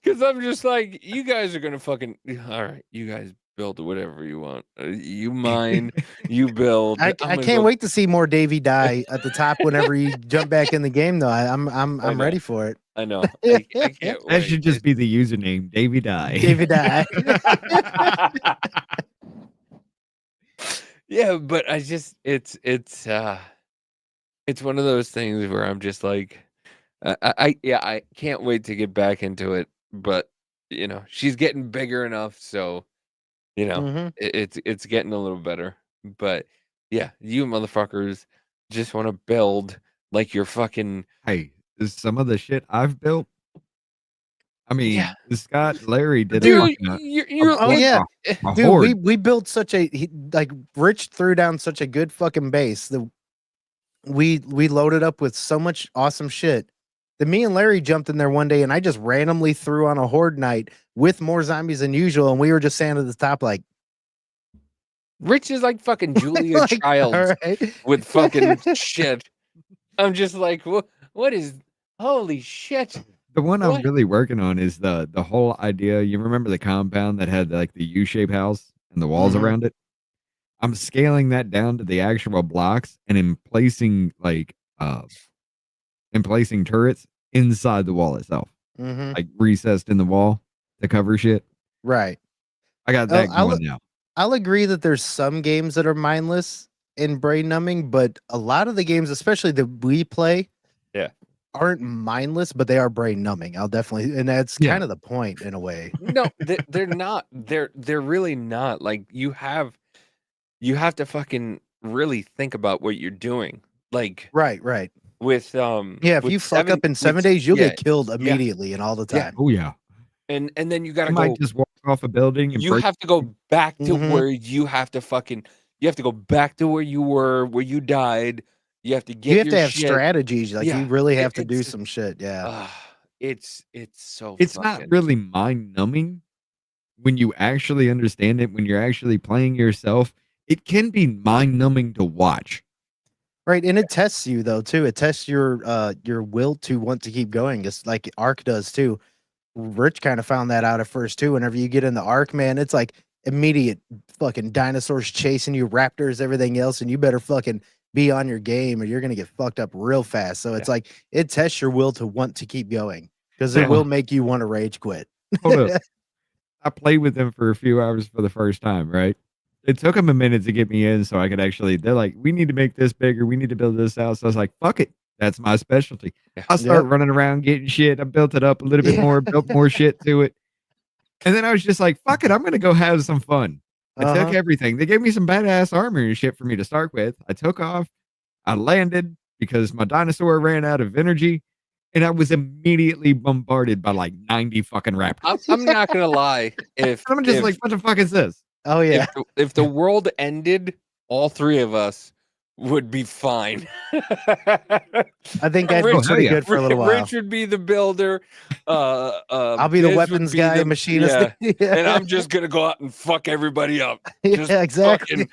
Because I'm just like, you guys are gonna fucking. All right, you guys build whatever you want. You mine, you build. I I'm gonna can't go- wait to see more Davey die at the top whenever you jump back in the game though. I'm know. ready for it. I know. I can't That wait. should just be the username, Davey die. Davey die. Yeah, but I just it's one of those things where I'm just like, I can't wait to get back into it. But you know, she's getting bigger enough, so you know, Mhm. it's getting a little better. But yeah, you motherfuckers just want to build like you're fucking. Hey, some of the shit I've built. I mean, Yeah. Scott, Larry did Dude, a you're Oh, yeah. a Dude, horde. we built such a like Rich threw down such a good fucking base that we loaded up with so much awesome shit that me and Larry jumped in there one day and I just randomly threw on a horde night with more zombies than usual and we were just standing at the top like Rich is like fucking Julia like, Childs all right. with fucking shit. I'm just like, what is? Holy shit! The one I'm What? really working on is the whole idea. You remember the compound that had like the U-shaped house and the walls Mhm. around it? I'm scaling that down to the actual blocks and in placing turrets inside the wall itself, Mhm. like recessed in the wall to cover shit. Right. I got Oh, that I'll- going now. I'll agree that there's some games that are mindless and brain numbing, but a lot of the games, especially that we play, Yeah. aren't mindless, but they are brain numbing. I'll definitely, and that's Yeah. kind of the point in a way. No, they're not. They're really not. Like you have to fucking really think about what you're doing. Like Right. with Yeah, if with you fuck up in 7 with- days, you'll yeah, get killed immediately and all the Yeah. time. Oh yeah. and then you You gotta might go. just walk off a building and You break. have to go back to Mhm. where you have to fucking. You have to go back to where you were, where you died. You have to get. You have your to have shit. strategies. Like Yeah, you really it- have to do it's- some shit. Yeah. It's so. It's fucking, not really mind numbing when you actually understand it. When you're actually playing yourself, it can be mind numbing to watch. Right, and it tests you though too. It tests your will to want to keep going, just like Ark does too. Rich kind of found that out at first too. Whenever you get in the Ark, man, it's like immediate fucking dinosaurs chasing you, raptors, everything else, and you better fucking be on your game or you're gonna get fucked up real fast. So it's like it tests your will to want to keep going because it Yeah. will make you want to rage quit. Hold up. I played with them for a few hours for the first time, right? It took them a minute to get me in so I could actually, they're like, we need to make this bigger. We need to build this out. So I was like, fuck it. That's my specialty. Yeah. I start Yep. running around getting shit. I built it up a little bit Yeah. more, built more shit to it. And then I was just like, fuck it. I'm going to go have some fun. I took Uh-huh. everything. They gave me some badass armor and shit for me to start with. I took off. I landed because my dinosaur ran out of energy. And I was immediately bombarded by like 90 fucking raptors. I'm not gonna lie. If I'm just if- like, what the fuck is this? Oh yeah. if the world ended, all three of us would be fine. I think that'd be Rich- pretty yeah. good for a little while. Rich would be the builder. I'll be the Biz would weapons be guy, the- the machinist. yeah, and I'm just gonna go out and fuck everybody up. just yeah, exactly.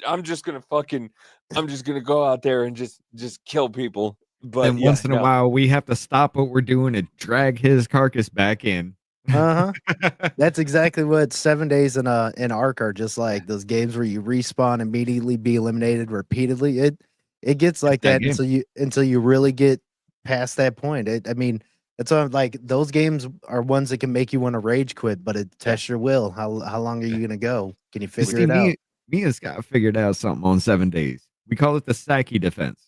I'm just gonna go out there and just kill people. But And yeah, once in a no. while, we have to stop what we're doing and drag his carcass back in. Uh-huh. That's exactly what 7 days in Ark are just like. Those games where you respawn immediately, be eliminated repeatedly. It gets like that that game. until you really get past that point. I mean, that's why I'm like those games are ones that can make you want to rage quit, but it tests your will. How long are you gonna go? Can you figure See, it out? me and Scott figured out something on 7 days. We call it the Saki defense.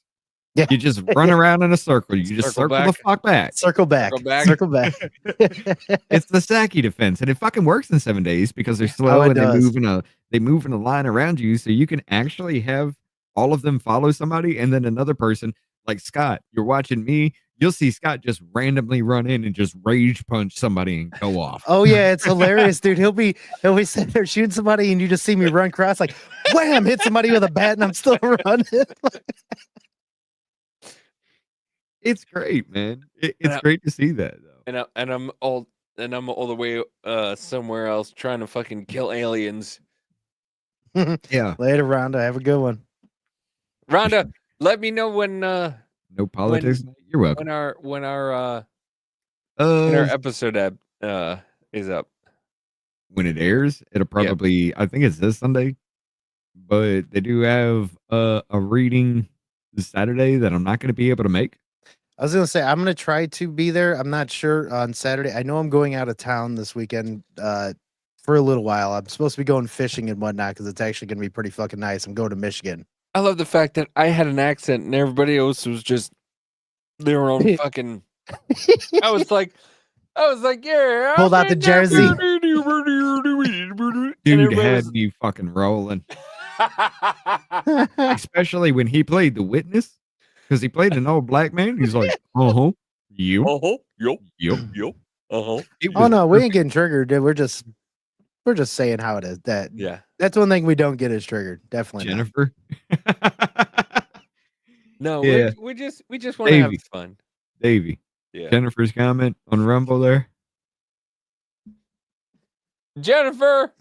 Yeah. You just run around in a circle. You just Circle circle the back. fuck back. Circle back. Circle back. Circle back. It's the Saki defense, and it fucking works in 7 days because they're slow it and does. they move in a line around you, so you can actually have all of them follow somebody, and then another person like Scott. You're watching me. You'll see Scott just randomly run in and just rage punch somebody and go off. Oh yeah, it's hilarious, dude. He'll be sitting there shooting somebody, and you just see me run across like, wham! Hit somebody with a bat, and I'm still running. It's great, man. It's Yeah. great to see that, though. and I'm all the way somewhere else trying to fucking kill aliens. Yeah, Later, Rhonda. Have a good one. Rhonda, let me know when no politics. You're welcome. when our episode is up. When it airs, it'll probably. I think it's this Sunday, but they do have a reading this Saturday that I'm not going to be able to make. I was gonna say I'm gonna try to be there. I'm not sure on Saturday. I know I'm going out of town this weekend for a little while. I'm supposed to be going fishing and whatnot because it's actually gonna be pretty fucking nice. I'm going to Michigan. I love the fact that I had an accent and everybody else was just their own fucking. I was like, yeah. Pulled out the jersey. Dude had me fucking rolling, especially when he played the witness because he played an old black man. He's like, you, Yo, yep. yo, It Oh was no, we ain't perfect. getting triggered, dude. We're just saying how it is. Yeah. That's one thing we don't get is triggered. Definitely not. Jennifer. No, Yeah. we just want to have Davey. fun. Davey, Yeah. Jennifer's comment on Rumble there. Jennifer,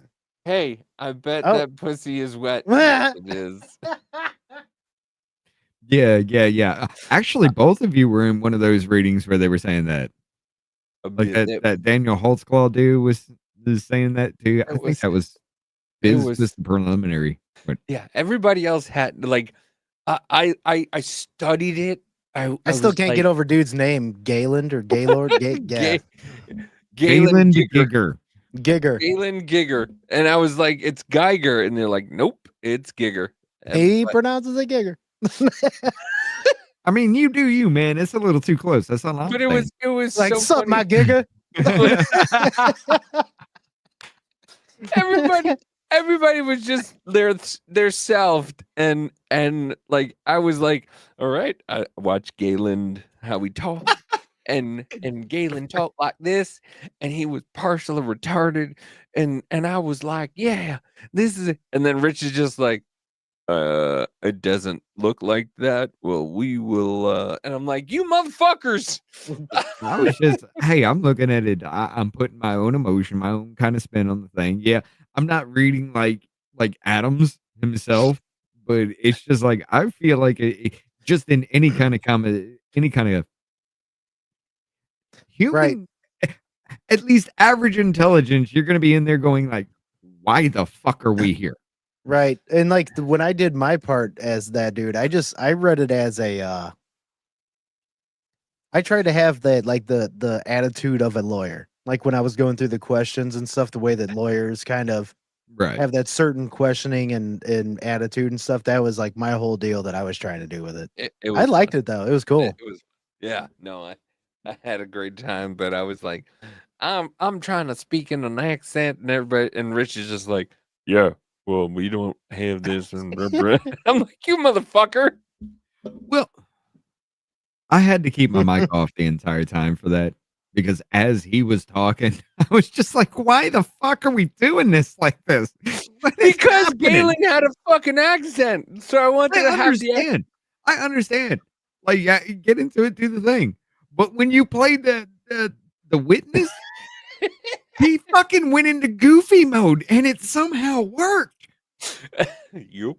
hey, I bet Oh. that pussy is wet. Yes, it is. Yeah. Actually, both of you were in one of those readings where they were saying that. Like that Daniel Holtzclaw dude was saying that too. I think was- that was it Biz was- was the preliminary. But Yeah, everybody else had like, I studied it. I I still was can't like, get over dude's name, Gayland or Gaylord. Yeah. Galen Galen Gigger. Gigger. Gigger. Galen Gigger, and I was like, it's Geiger, and they're like, nope, it's Gigger. And He but- pronounces it Gigger. I mean, you do you, man. It's a little too close. That's all I'm But saying. it was Like, so sup, funny. my giga? everybody was just their self, and like I was like, all right, I watched Galen how he talked, and Galen talked like this, and he was partially retarded, and I was like, yeah, this is it. And then Rich is just like, it doesn't look like that. Well, we will, and I'm like, you motherfuckers. I was just, hey, I'm looking at it. I'm putting my own emotion, my own kind of spin on the thing. Yeah, I'm not reading like Adams himself, but it's just like I feel like just in any kind of comment, any kind of human, at least average intelligence, you're going to be in there going like, why the fuck are we here? Right. And like when I did my part as that dude, I read it as a I tried to have that like the attitude of a lawyer. Like when I was going through the questions and stuff, the way that lawyers kind of Right. have that certain questioning and attitude and stuff. That was like my whole deal that I was trying to do with it. It was I liked fun. it though. It was cool. It was, yeah, no, I had a great time, but I was like, I'm trying to speak in an accent, and everybody, and Rich is just like, yeah, well, we don't have this, and blah, blah. I'm like, you motherfucker. Well, I had to keep my mic off the entire time for that because as he was talking, I was just like, why the fuck are we doing this like this? What is Because happening? Galen had a fucking accent, so I wanted I to have the understand. I understand. Like, yeah, get into it, do the thing. But when you played the witness, he fucking went into goofy mode, and it somehow worked. you.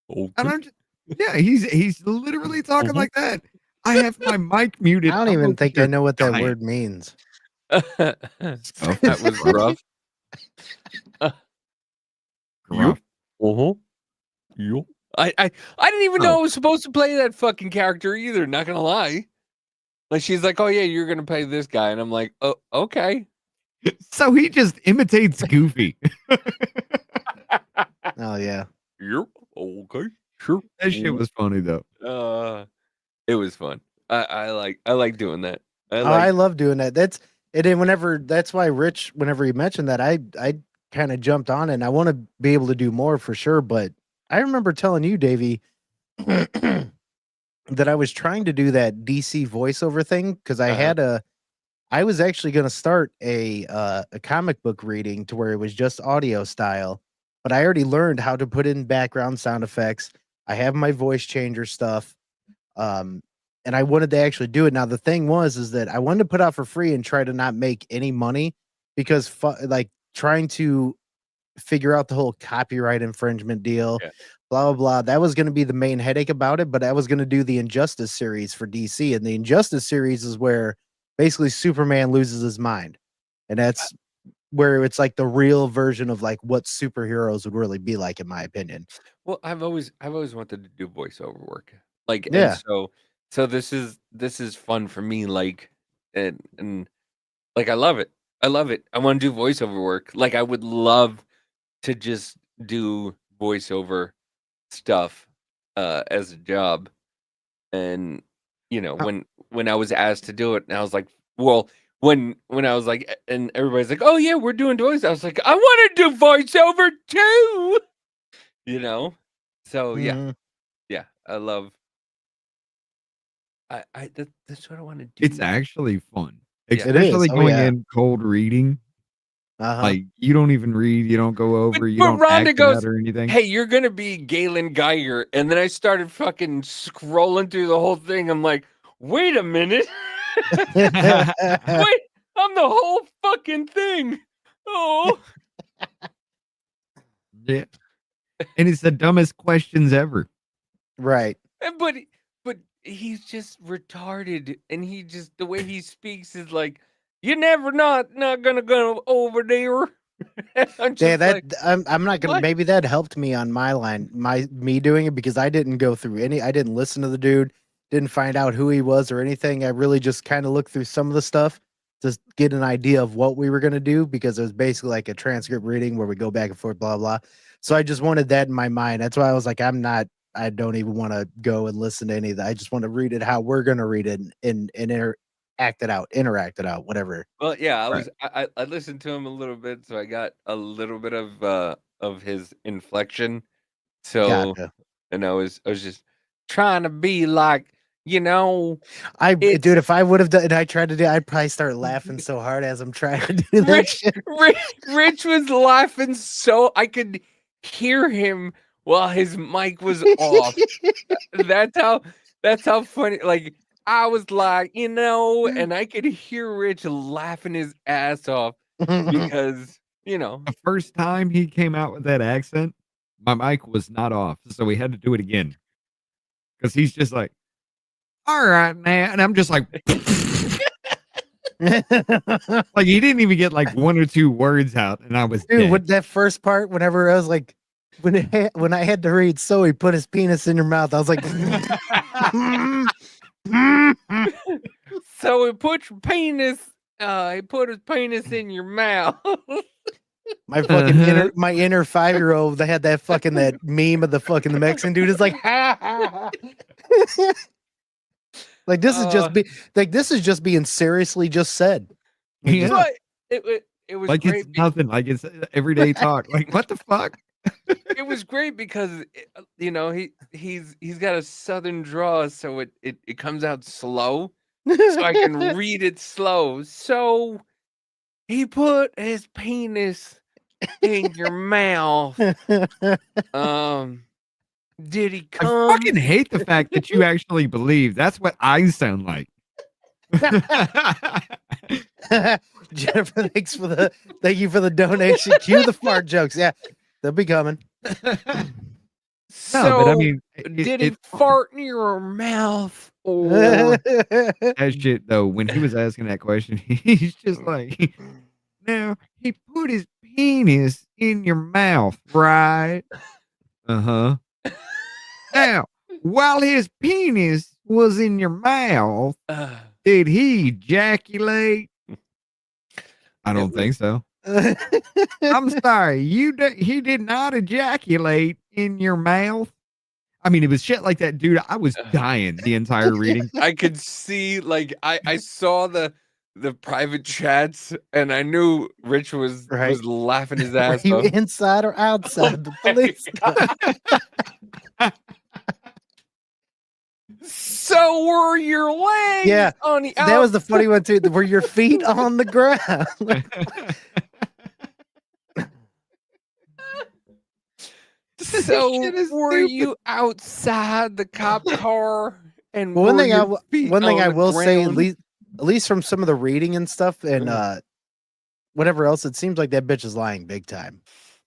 And Okay. I'm just, yeah, he's literally talking like that. I have my mic muted. I don't I'm even over think here I know what that dying. word means. That was rough. Gruff. You. I didn't even know I was supposed to play that fucking character either. Not gonna lie. Like she's like, oh yeah, you're gonna play this guy, and I'm like, oh okay. So he just imitates Goofy. Oh yeah. Yep. Okay. Sure. That shit was funny though. It was fun. I like doing that. I love doing that. That's and then whenever that's why Rich, whenever he mentioned that, I kind of jumped on it and I want to be able to do more for sure. But I remember telling you, Davey, that I was trying to do that DC voiceover thing because I was actually going to start a comic book reading to where it was just audio style, but I already learned how to put in background sound effects. I have my voice changer stuff. And I wanted to actually do it. Now the thing is that I wanted to put out for free and try to not make any money because like trying to figure out the whole copyright infringement deal, blah, blah, blah. That was going to be the main headache about it, but I was going to do the Injustice series for DC, and the Injustice series is where basically Superman loses his mind. And that's where it's like the real version of like what superheroes would really be like, in my opinion. Well, I've always wanted to do voiceover work. Like, Yeah. and so this is fun for me. Like, and like, I love it. I love it. I want to do voiceover work. Like, I would love to just do voiceover stuff as a job. And you know, when I was asked to do it, and I was like, well, when I was like, and everybody's like, oh yeah, we're doing voice. I was like, I want to do voiceover too. You know, so yeah, I love. That's what I want to do. It's actually fun, Yeah. It is. especially Oh, going yeah. in cold reading. Uh-huh. Like you don't even read, you don't go over, you But don't Rhonda act it goes, out or anything. hey, you're gonna be Galen Geiger, and then I started fucking scrolling through the whole thing. I'm like, wait a minute, wait, I'm the whole fucking thing. Oh, Yeah, and it's the dumbest questions ever. Right. but he's just retarded, and he just the way he speaks is like, you're never not gonna go over there. I'm Yeah, just that like, I'm not gonna. what? Maybe that helped me on my line, me doing it because I didn't go through I didn't listen to the dude, didn't find out who he was or anything. I really just kind of looked through some of the stuff to get an idea of what we were gonna do because it was basically like a transcript reading where we go back and forth, blah blah. So I just wanted that in my mind. That's why I was like, I'm not I don't even want to go and listen to any of that. I just want to read it how we're gonna read it and interact it out, whatever. Well, yeah, Right. I listened to him a little bit, so I got a little bit of his inflection. So, Gotcha. and I was just trying to be like, dude, it's if I would have done and I tried to do, I'd probably start laughing so hard as I'm trying to do that Rich, shit. Rich was laughing so I could hear him while his mic was off. That's how funny. Like I was like, and I could hear Rich laughing his ass off because The first time he came out with that accent, my mic was not off, so we had to do it again. Because he's just like, all right, man. And I'm just like, like he didn't even get like one or two words out, and I was Dude, dead. with that first part, whenever I was like, when I had to read, so he put his penis in your mouth, I was like, so he put your penis. He put his penis in your mouth. my fucking my inner 5-year-old that had that fucking that meme of the fucking the Mexican dude is like, like this is just being seriously just said. Yeah. But it was Like great. it's nothing. Like it's everyday talk. Like what the fuck? It was great because he's got a southern draw, so it comes out slow, so I can read it slow. So he put his penis in your mouth. Did he I come? fucking hate the fact that you actually believe that's what I sound like. Jennifer, thank you for the donation. Cue the fart jokes. Yeah, they'll be coming. So, No, but I mean, did he fart in your mouth? Or that shit though? When he was asking that question, he's just like, "Now he put his penis in your mouth, right? Uh-huh. Now, while his penis was in your mouth, did he ejaculate? I don't think so. I'm sorry, he did not ejaculate in your mouth. I mean, it was shit like that, dude. I was dying the entire reading. I could see, like, I saw the private chats, and I knew Rich was laughing his Are ass you off. inside or outside the police? So were your legs? Yeah, on the that was the funny one too. Were your feet on the ground? So Shit is were stupid. you outside the cop car? And Well, one were thing your feet one thing on I the will say, ground? at least from some of the reading and stuff, and whatever else, it seems like that bitch is lying big time.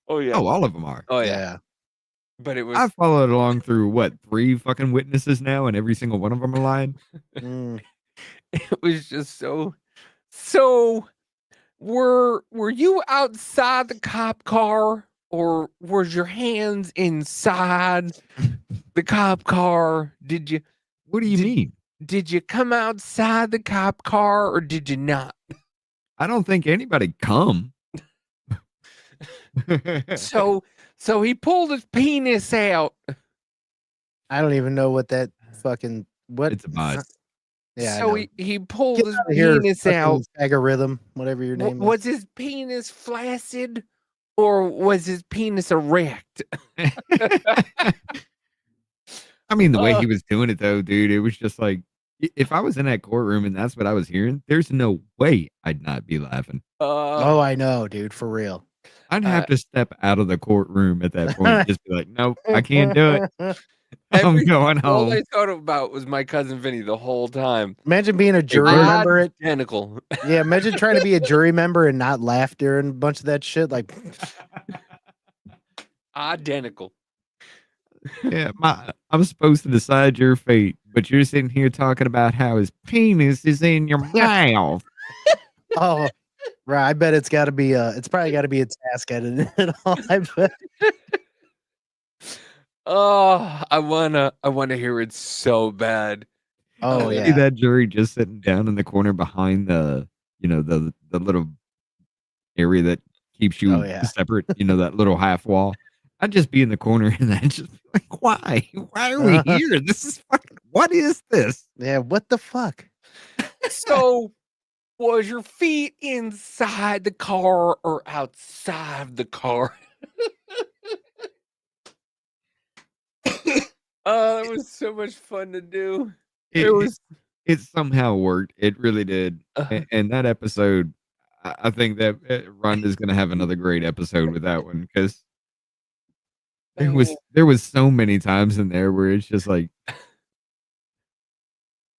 Oh yeah. Oh, all of them are. Oh yeah. But it was I've followed along through what 3 fucking witnesses now, and every single one of them are lying. Mm. it was just so were you outside the cop car, or was your hands inside the cop car? What do you mean? Did you come outside the cop car, or did you not? I don't think anybody come. So he pulled his penis out. I don't even know what that fucking what. It's a bot. Yeah. I So know. he pulled Get his out of here, penis fucking out. Algorithm, whatever your name Was his penis flaccid, or was his penis erect? I mean, the way he was doing it, though, dude, it was just like, if I was in that courtroom and that's what I was hearing, there's no way I'd not be laughing. Oh, I know, dude, for real. I'd have to step out of the courtroom at that point and just be like, nope, I can't do it. I'm going All home. I thought about was my cousin Vinny the whole time. Imagine being a jury member. Identical. Yeah, imagine trying to be a jury member and not laugh during a bunch of that shit. Like, Identical. Yeah, I'm supposed to decide your fate, but you're sitting here talking about how his penis is in your mouth. oh, right. I bet it's got to be it's probably got to be a task editing it all. I bet. Oh, I wanna hear it so bad. Oh See yeah. that jury just sitting down in the corner behind the little area that keeps you Oh, yeah. separate, that little half wall. I'd just be in the corner and I'd just be like, why? Why are we here? This is fucking, what is this? Yeah, what the fuck? So, was your feet inside the car or outside the car? Oh, it was so much fun to do. It was. It somehow worked. It really did. Uh-huh. And that episode, I think that Rhonda's going to have another great episode with that one because there was so many times in there where it's just like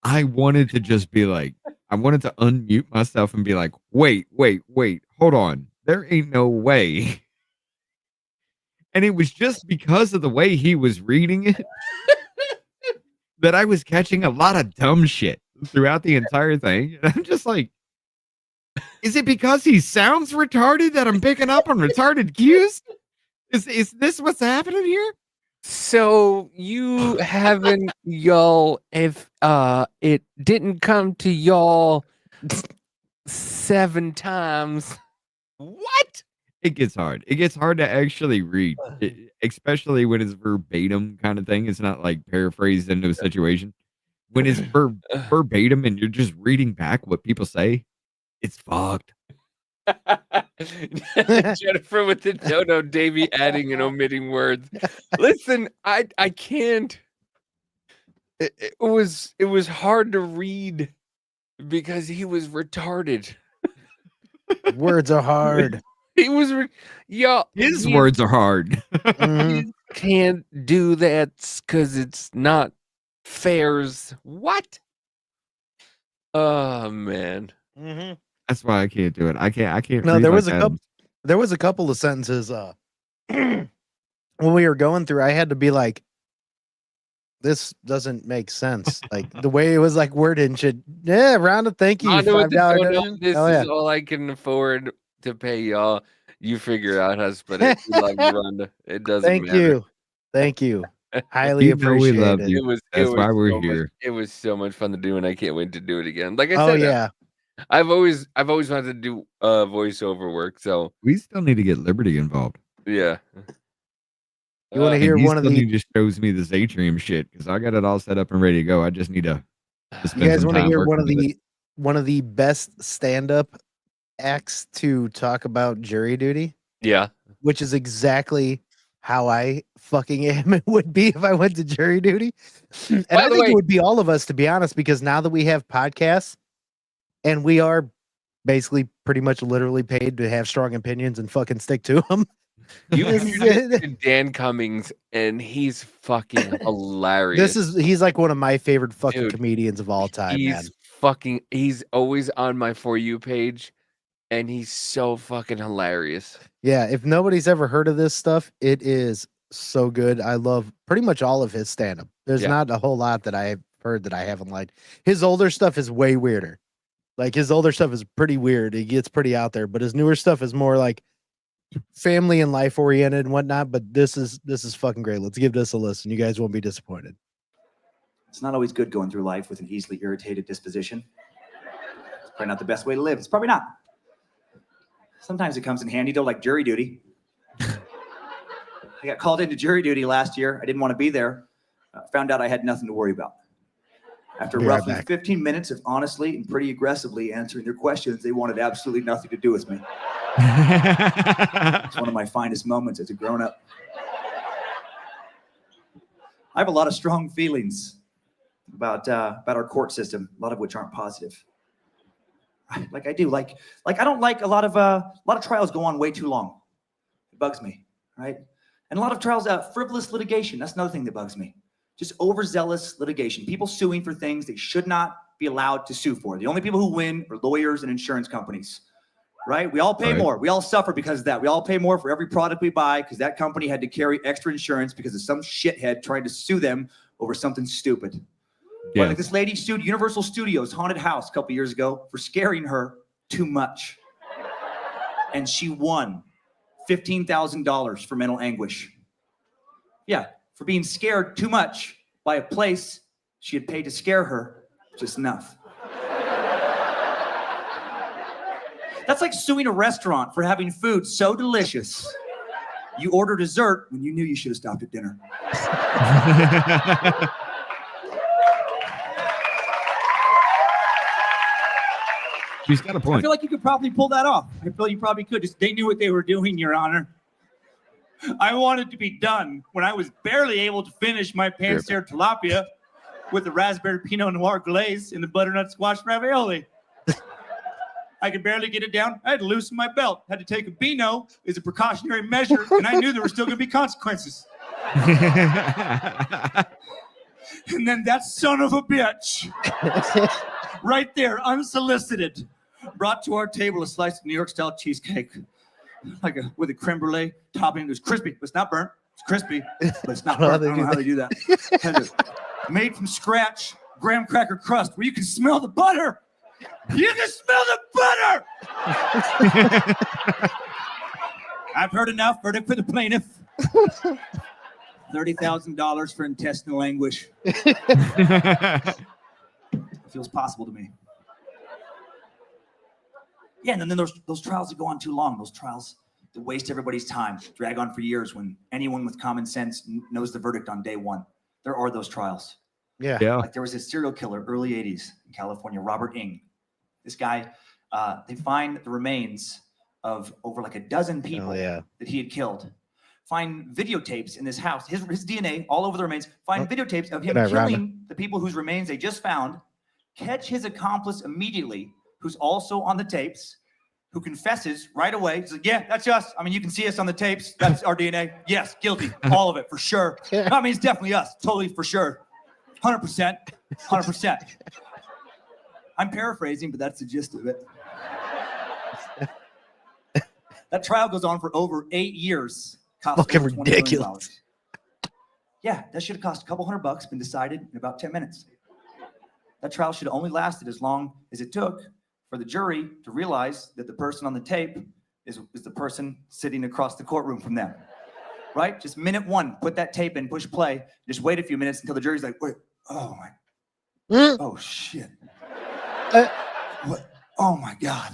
I wanted to just be like, I wanted to unmute myself and be like, wait, hold on. There ain't no way. And it was just because of the way he was reading it that I was catching a lot of dumb shit throughout the entire thing. And I'm just like, is it because he sounds retarded that I'm picking up on retarded cues? Is this what's happening here? So you haven't y'all if it didn't come to y'all 7 times. What? It gets hard. It gets hard to actually read, especially when it's verbatim kind of thing. It's not like paraphrased into a situation. When it's verbatim and you're just reading back what people say, it's fucked. Jennifer with the dodo, Davey adding and omitting words. Listen, I can't. It was hard to read because he was retarded. Words are hard. He was, His words are hard. Mhm. Can't do that because it's not fairs. What? Oh man. Mhm. That's why I can't do it. I can't. No, read there like was a that. couple. There was a couple of sentences when we were going through. I had to be like, "This doesn't make sense." Like the way it was like worded and shit. Yeah, Rhonda, thank you. Rhonda with the $5 dodo, donation. this Oh, yeah. is all I can afford to pay y'all. You figure out how to split it. We love you, Rhonda. It doesn't Thank matter. you. Highly You know we appreciate love it. you. That's why we're so here. it was so much fun to do, and I can't wait to do it again. Like I Oh said, yeah. I've always wanted to do voiceover work. So We still need to get Liberty involved. yeah. You want to And hear he one of still the? need to shows me this Atrium shit because I got it all set up and ready to go. I just need to. spend You guys some want to time hear working one of the best stand-up acts to talk about jury duty, Yeah. which is exactly how I fucking am and would be if I went to jury duty. And By I the think way- it would be all of us, to be honest, because now that we have podcasts and we are basically pretty much literally paid to have strong opinions and fucking stick to them. You This introduced is- me to Dan Cummings, and he's fucking hilarious. he's like one of my favorite fucking Dude, comedians of all time, man. He's always on my For You page, and he's so fucking hilarious. Yeah, if nobody's ever heard of this stuff, it is so good. I love pretty much all of his stand-up. There's Yeah. not a whole lot that I've heard that I haven't liked. His older stuff is way weirder. Like his older stuff is pretty weird. It gets pretty out there, but his newer stuff is more like family and life oriented and whatnot. But this is fucking great. Let's give this a listen. You guys won't be disappointed. It's not always good going through life with an easily irritated disposition. It's probably not the best way to live. It's probably not. Sometimes it comes in handy, though, like jury duty. I got called into jury duty last year. I didn't want to be there. Found out I had nothing to worry about. After Be right roughly back. 15 minutes of honestly and pretty aggressively answering their questions, they wanted absolutely nothing to do with me. It's one of my finest moments as a grown-up. I have a lot of strong feelings about our court system, a lot of which aren't positive. Like I do, like I don't like a lot of trials go on way too long. It bugs me, right? And a lot of trials, frivolous litigation. That's another thing that bugs me. Just overzealous litigation. People suing for things they should not be allowed to sue for. The only people who win are lawyers and insurance companies, right? We all pay Right. more. We all suffer because of that. We all pay more for every product we buy because that company had to carry extra insurance because of some shithead trying to sue them over something stupid. Yeah. Like this lady sued Universal Studios Haunted House a couple years ago for scaring her too much. And she won $15,000 for mental anguish. Yeah, for being scared too much by a place she had paid to scare her just enough. That's like suing a restaurant for having food so delicious You order dessert when you knew you should have stopped at dinner. She's got a I point. feel like you could probably pull that off. I feel you probably could. Just they knew what they were doing, Your Honor. I wanted to be done when I was barely able to finish my pan-seared tilapia with the raspberry Pinot Noir glaze and the butternut squash ravioli. I could barely get it down. I had to loosen my belt. Had to take a Beano as a precautionary measure, and I knew there were still going to be consequences. And then that son of a bitch, right there, unsolicited, brought to our table a slice of New York-style cheesecake, with a creme brulee topping. It was crispy, but it's not burnt. It's crispy, but it's not burnt. I don't know how they do that. Made from scratch, graham cracker crust, where you can smell the butter. You can smell the butter. I've heard enough. Verdict for the plaintiff. $30,000 for intestinal anguish. It feels possible to me. Yeah, and then those trials that go on too long, those trials that waste everybody's time, drag on for years when anyone with common sense knows the verdict on day one. There are those trials. Yeah. Like there was a serial killer, early 80s in California, Robert Ng. This guy, they find the remains of over like a dozen people that he had killed. Find videotapes in this house, his DNA all over the remains. Find videotapes of him killing the people whose remains they just found. Catch his accomplice immediately, who's also on the tapes, who confesses right away. He's like, yeah, that's us. I mean, you can see us on the tapes. That's our DNA. Yes, guilty. All of it, for sure. I mean, it's definitely us. Totally, for sure. 100%. 100%. I'm paraphrasing, but that's the gist of it. That trial goes on for over 8 years. Fucking ridiculous. Yeah, that should have cost a couple $100, been decided in about 10 minutes. That trial should have only lasted as long as it took for the jury to realize that the person on the tape is the person sitting across the courtroom from them. Right? Just minute one, put that tape in, push play, just wait a few minutes until the jury's like, wait, oh my, oh shit. What? Oh my God.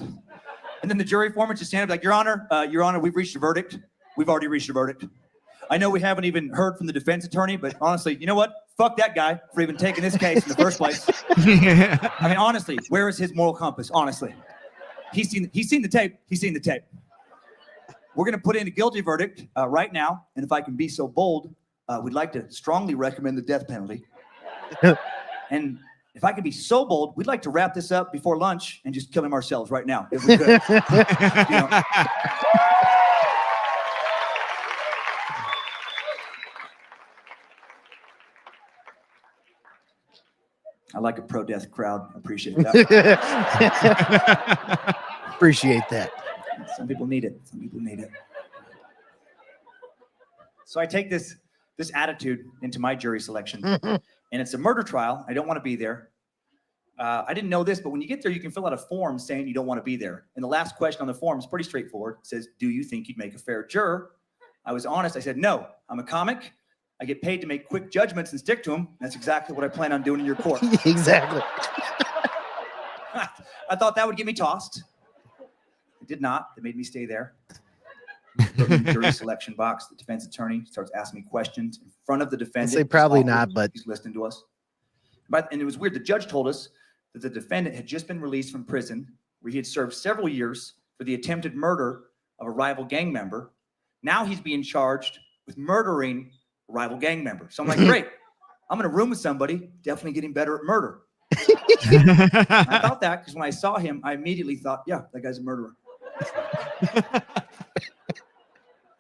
And then the jury foreman just stand up like, Your Honor, we've reached a verdict. We've already reached a verdict. I know we haven't even heard from the defense attorney, but honestly, you know what? Fuck that guy for even taking this case in the first place. I mean, honestly, where is his moral compass? Honestly, he's seen the tape. He's seen the tape. We're going to put in a guilty verdict right now, and if I can be so bold, we'd like to strongly recommend the death penalty. And if I could be so bold, we'd like to wrap this up before lunch and just kill him ourselves right now, if we could. You know. I like a pro-death crowd. I appreciate that. Appreciate that. Some people need it. Some people need it. So I take this attitude into my jury selection, and it's a murder trial. I don't want to be there. I didn't know this, but when you get there, you can fill out a form saying you don't want to be there. And the last question on the form is pretty straightforward. It says, do you think you'd make a fair juror? I was honest. I said, no. I'm a comic. I get paid to make quick judgments and stick to them. That's exactly what I plan on doing in your court. Exactly. I thought that would get me tossed. It did not. They made me stay there. In the jury selection box, the defense attorney starts asking me questions in front of the defendant. Say probably not, but he's listening to us. And it was weird. The judge told us that the defendant had just been released from prison where he had served several years for the attempted murder of a rival gang member. Now he's being charged with murdering a rival gang member. So I'm like, great. I'm in a room with somebody, definitely getting better at murder. I thought that because when I saw him, I immediately thought, yeah, that guy's a murderer.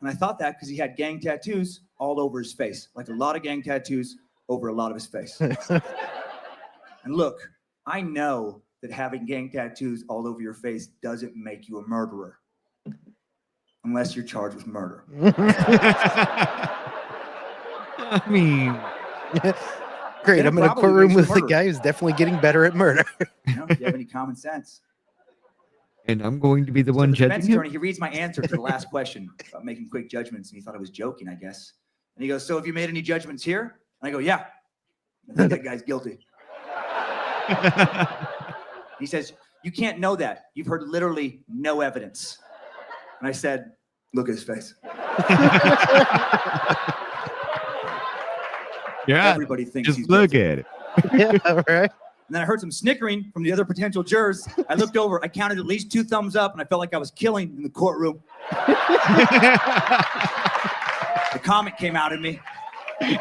And I thought that because he had gang tattoos all over his face, like a lot of gang tattoos over a lot of his face. And look, I know that having gang tattoos all over your face doesn't make you a murderer unless you're charged with murder. I mean, great. I'm in a courtroom with a guy who's definitely getting better at murder. You know, if you have any common sense. And I'm going to be the one the defense judging attorney, him. he reads my answer to the last question about making quick judgments, and he thought I was joking, I guess. And he goes, so have you made any judgments here? And I go, yeah. I think that guy's guilty. He says, you can't know that. You've heard literally no evidence. And I said, look at his face. Yeah, Everybody thinks just he's look guilty. at it. Yeah, right. And then I heard some snickering from the other potential jurors. I looked over, I counted at least 2 thumbs up, and I felt like I was killing in the courtroom. The comic came out in me. I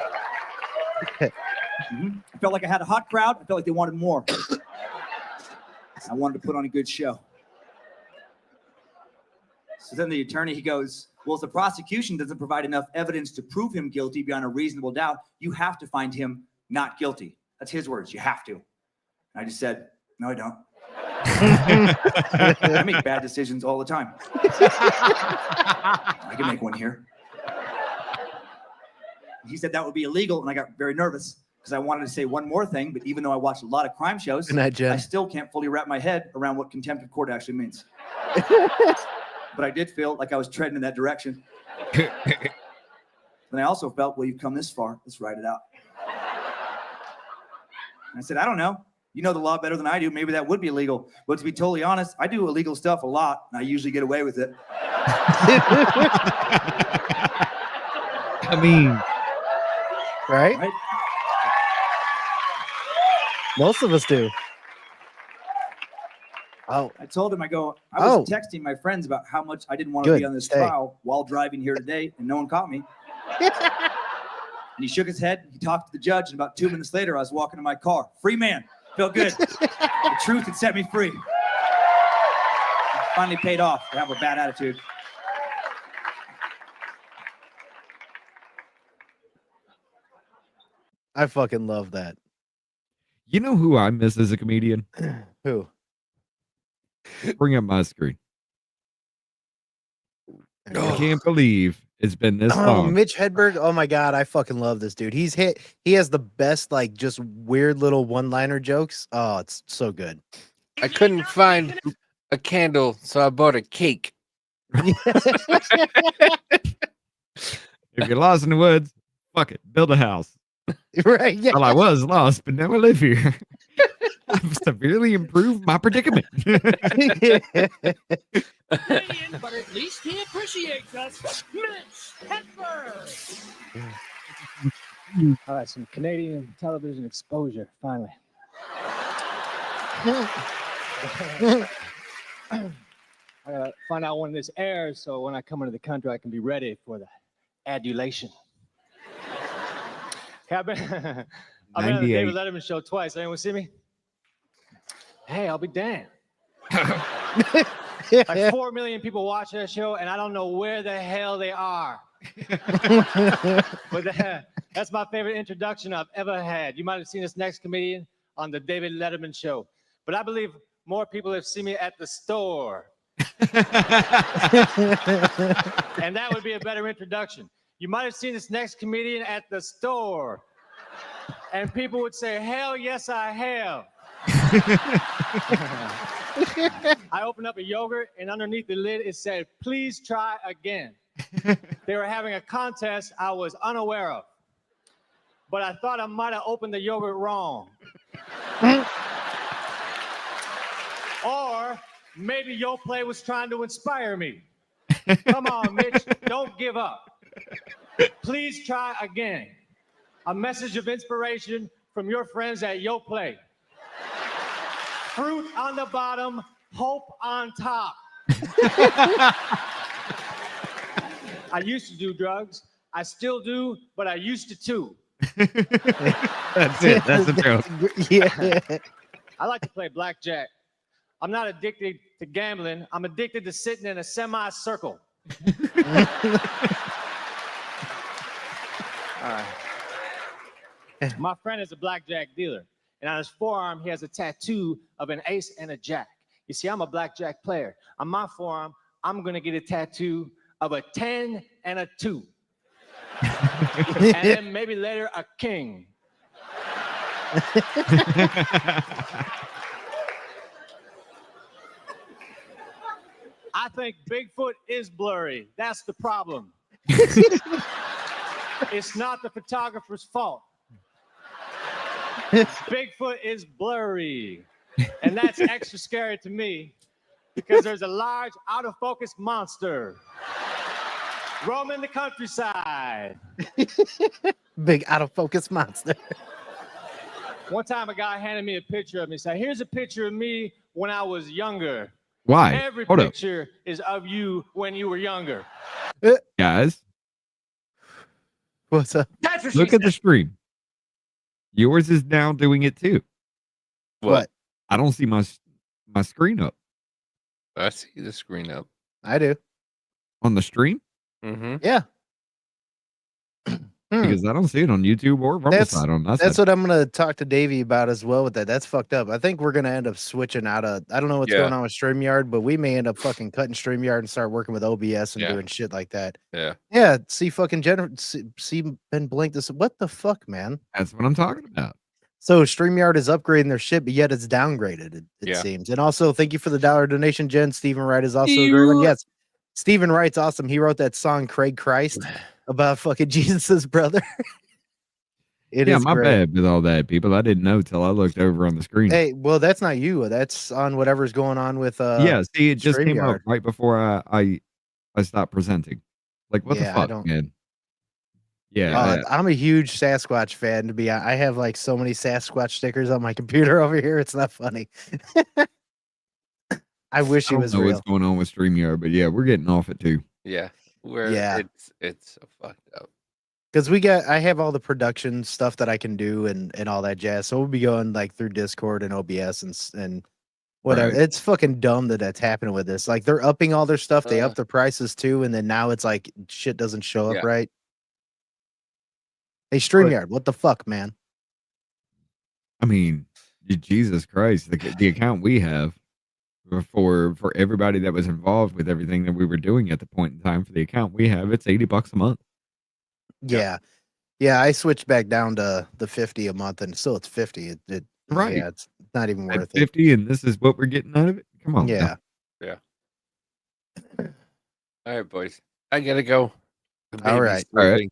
felt like I had a hot crowd. I felt like they wanted more. I wanted to put on a good show. So then the attorney, he goes, well, if the prosecution doesn't provide enough evidence to prove him guilty beyond a reasonable doubt, you have to find him not guilty. That's his words. You have to. And I just said, no, I don't. I make bad decisions all the time. I can make one here. He said that would be illegal, and I got very nervous because I wanted to say one more thing, but even though I watched a lot of crime shows, Good night, Jen. I still can't fully wrap my head around what contempt of court actually means. But I did feel like I was treading in that direction. And I also felt, well, you've come this far, let's ride it out. And I said, I don't know. You know the law better than I do. Maybe that would be illegal. But to be totally honest, I do illegal stuff a lot, and I usually get away with it. I mean, Right? Right? Most of us do. Oh, I told him, I was Oh. texting my friends about how much I didn't want to Good. be on this Hey. trial while driving here today, and no one caught me. And he shook his head. He talked to the judge, and about 2 minutes later, I was walking to my car. Free man. Felt good. The truth had set me free. It finally paid off to have a bad attitude. I fucking love that. you know who I miss as a comedian? Who? Bring up my screen. I can't believe it's been this Oh, long. Mitch Hedberg. Oh my god, I fucking love this dude. He has the best, like, just weird little one-liner jokes. Oh, it's so good. I couldn't find a candle, so I bought a cake. If you're lost in the woods, fuck it, build a house. Right? Yeah. Well, I was lost, but now I live here. I've severely improved my predicament. But at least he appreciates us. Mitch Hedberg. All right, some Canadian television exposure, finally. I gotta find out when this airs so when I come into the country, I can be ready for the adulation. Okay, I've been on the 98. David Letterman show twice. Anyone see me? Hey, I'll be damned. Like 4 million people watch that show, and I don't know where the hell they are. But that's my favorite introduction I've ever had. You might have seen this next comedian on the David Letterman show, but I believe more people have seen me at the store. And that would be a better introduction. You might have seen this next comedian at the store, and people would say, hell yes, I have. I opened up a yogurt, and underneath the lid, it said, please try again. They were having a contest I was unaware of, but I thought I might have opened the yogurt wrong. Or maybe your play was trying to inspire me. Come on, Mitch, don't give up. Please try again. A message of inspiration from your friends at Yo Play. Fruit on the bottom, hope on top. I used to do drugs. I still do, but I used to too. That's it. That's the joke. Yeah. I like to play blackjack. I'm not addicted to gambling. I'm addicted to sitting in a semicircle. All right. My friend is a blackjack dealer, and on his forearm, he has a tattoo of an ace and a jack. You see, I'm a blackjack player. On my forearm, I'm going to get a tattoo of a 10 and a 2. And then maybe later a king. I think Bigfoot is blurry. That's the problem. It's not the photographer's fault. Bigfoot is blurry. And that's extra scary to me because there's a large out of focus monster. roaming the countryside. Big out of focus monster. One time a guy handed me a picture of me. Said, here's a picture of me when I was younger. Why? Every Hold up, picture is of you when you were younger. guys. What's up? That's what Look she at the said. stream. Yours is now doing it too. What? I don't see my screen up I see the screen up. I do. on the stream Mm-hmm. Yeah. because I don't see it on YouTube or Rumbleside on that That's side. what I'm gonna talk to Davey about as well with that. That's fucked up. I think we're gonna end up switching out of I don't know what's Yeah. going on with StreamYard, but we may end up fucking cutting StreamYard and start working with OBS and Yeah. doing shit like that. Yeah. Yeah, see fucking see Ben Blink this. What the fuck, man? That's what I'm talking about. So StreamYard is upgrading their shit, but yet it's downgraded, it Yeah. seems. And also, thank you for the $1 donation, Jen. Stephen Wright is also a great one. Yes, Stephen Wright's awesome. He wrote that song Craig Christ about fucking Jesus's brother. It yeah, is my great. bad with all that, people. I didn't know till I looked over on the screen. Hey, well, that's not you. That's on whatever's going on with yeah, see, it just came up StreamYard. right before I stopped presenting. Like, what Yeah, the I fuck, don't- man? Yeah, I'm a huge Sasquatch fan. To be honest, I have like so many Sasquatch stickers on my computer over here. It's not funny. I wish I he don't was know real. what's going on with StreamYard, but yeah, we're getting off it too. Yeah. Where Yeah. it's so fucked up. Because I have all the production stuff that I can do and all that jazz. So we'll be going like through Discord and OBS and whatever. Right. It's fucking dumb that's happening with this. Like they're upping all their stuff. They up their prices too, and then now it's like shit doesn't show up Yeah. right. Hey, StreamYard, what the fuck, man? I mean, Jesus Christ, the account we have for everybody that was involved with everything that we were doing at the point in time for the account we have, it's $80 a month. Yeah. Yeah, I switched back down to the 50 a month and still it's 50. Right. Yeah, it's not even At worth it. 50, and this is what we're getting out of it. Come on. Yeah. Yeah. All right, boys. I gotta go. The All baby's right. All right. sleeping.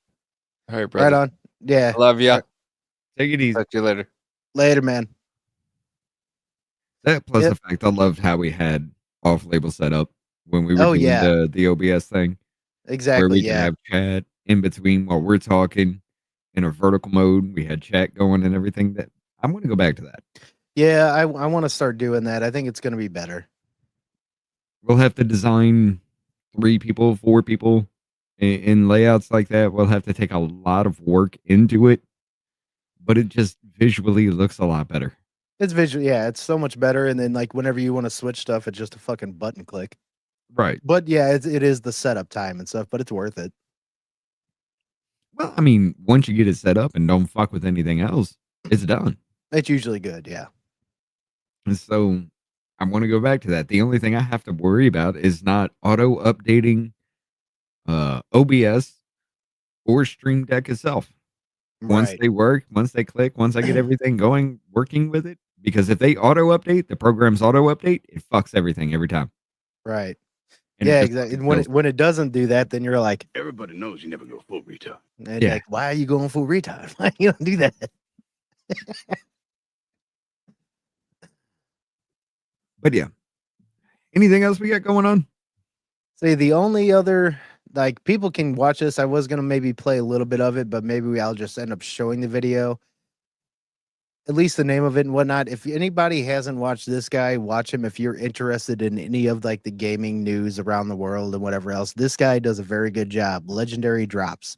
All right, brother. Right on. Yeah. I love you. Take it easy. Talk to you later. Later, man. That plus Yep. the fact I loved how we had off label set up when we were Oh, doing yeah. the OBS thing. Where Exactly. we can Yeah. have chat in between while we're talking in a vertical mode. We had chat going and everything. That I'm going to go back to that. Yeah, I want to start doing that. I think it's going to be better. We'll have to design 3 people, 4 people in layouts like that. We'll have to take a lot of work into it, but it just visually looks a lot better. It's visual. Yeah, it's so much better. And then like whenever you want to switch stuff, it's just a fucking button click. Right. But yeah, it is the setup time and stuff, but it's worth it. Well, I mean, once you get it set up and don't fuck with anything else, it's done. It's usually good. Yeah. And so I want to go back to that. The only thing I have to worry about is not auto updating OBS or Stream Deck itself. Once Right. they work, once they click, once I get everything going, working with it. Because if they auto update, the program's auto update, it fucks everything every time. Right. And it Yeah, just exactly. fucking And when kills when it doesn't do that, then you're like, Everybody knows you never go full retard. and Yeah. like, why are you going full retard? Why you don't do that? But yeah. Anything else we got going on? See, the only other like people can watch this. I was gonna maybe play a little bit of it, but maybe I'll just end up showing the video. At least the name of it and whatnot. If anybody hasn't watched this guy, watch him if you're interested in any of like the gaming news around the world and whatever else. This guy does a very good job. Legendary Drops.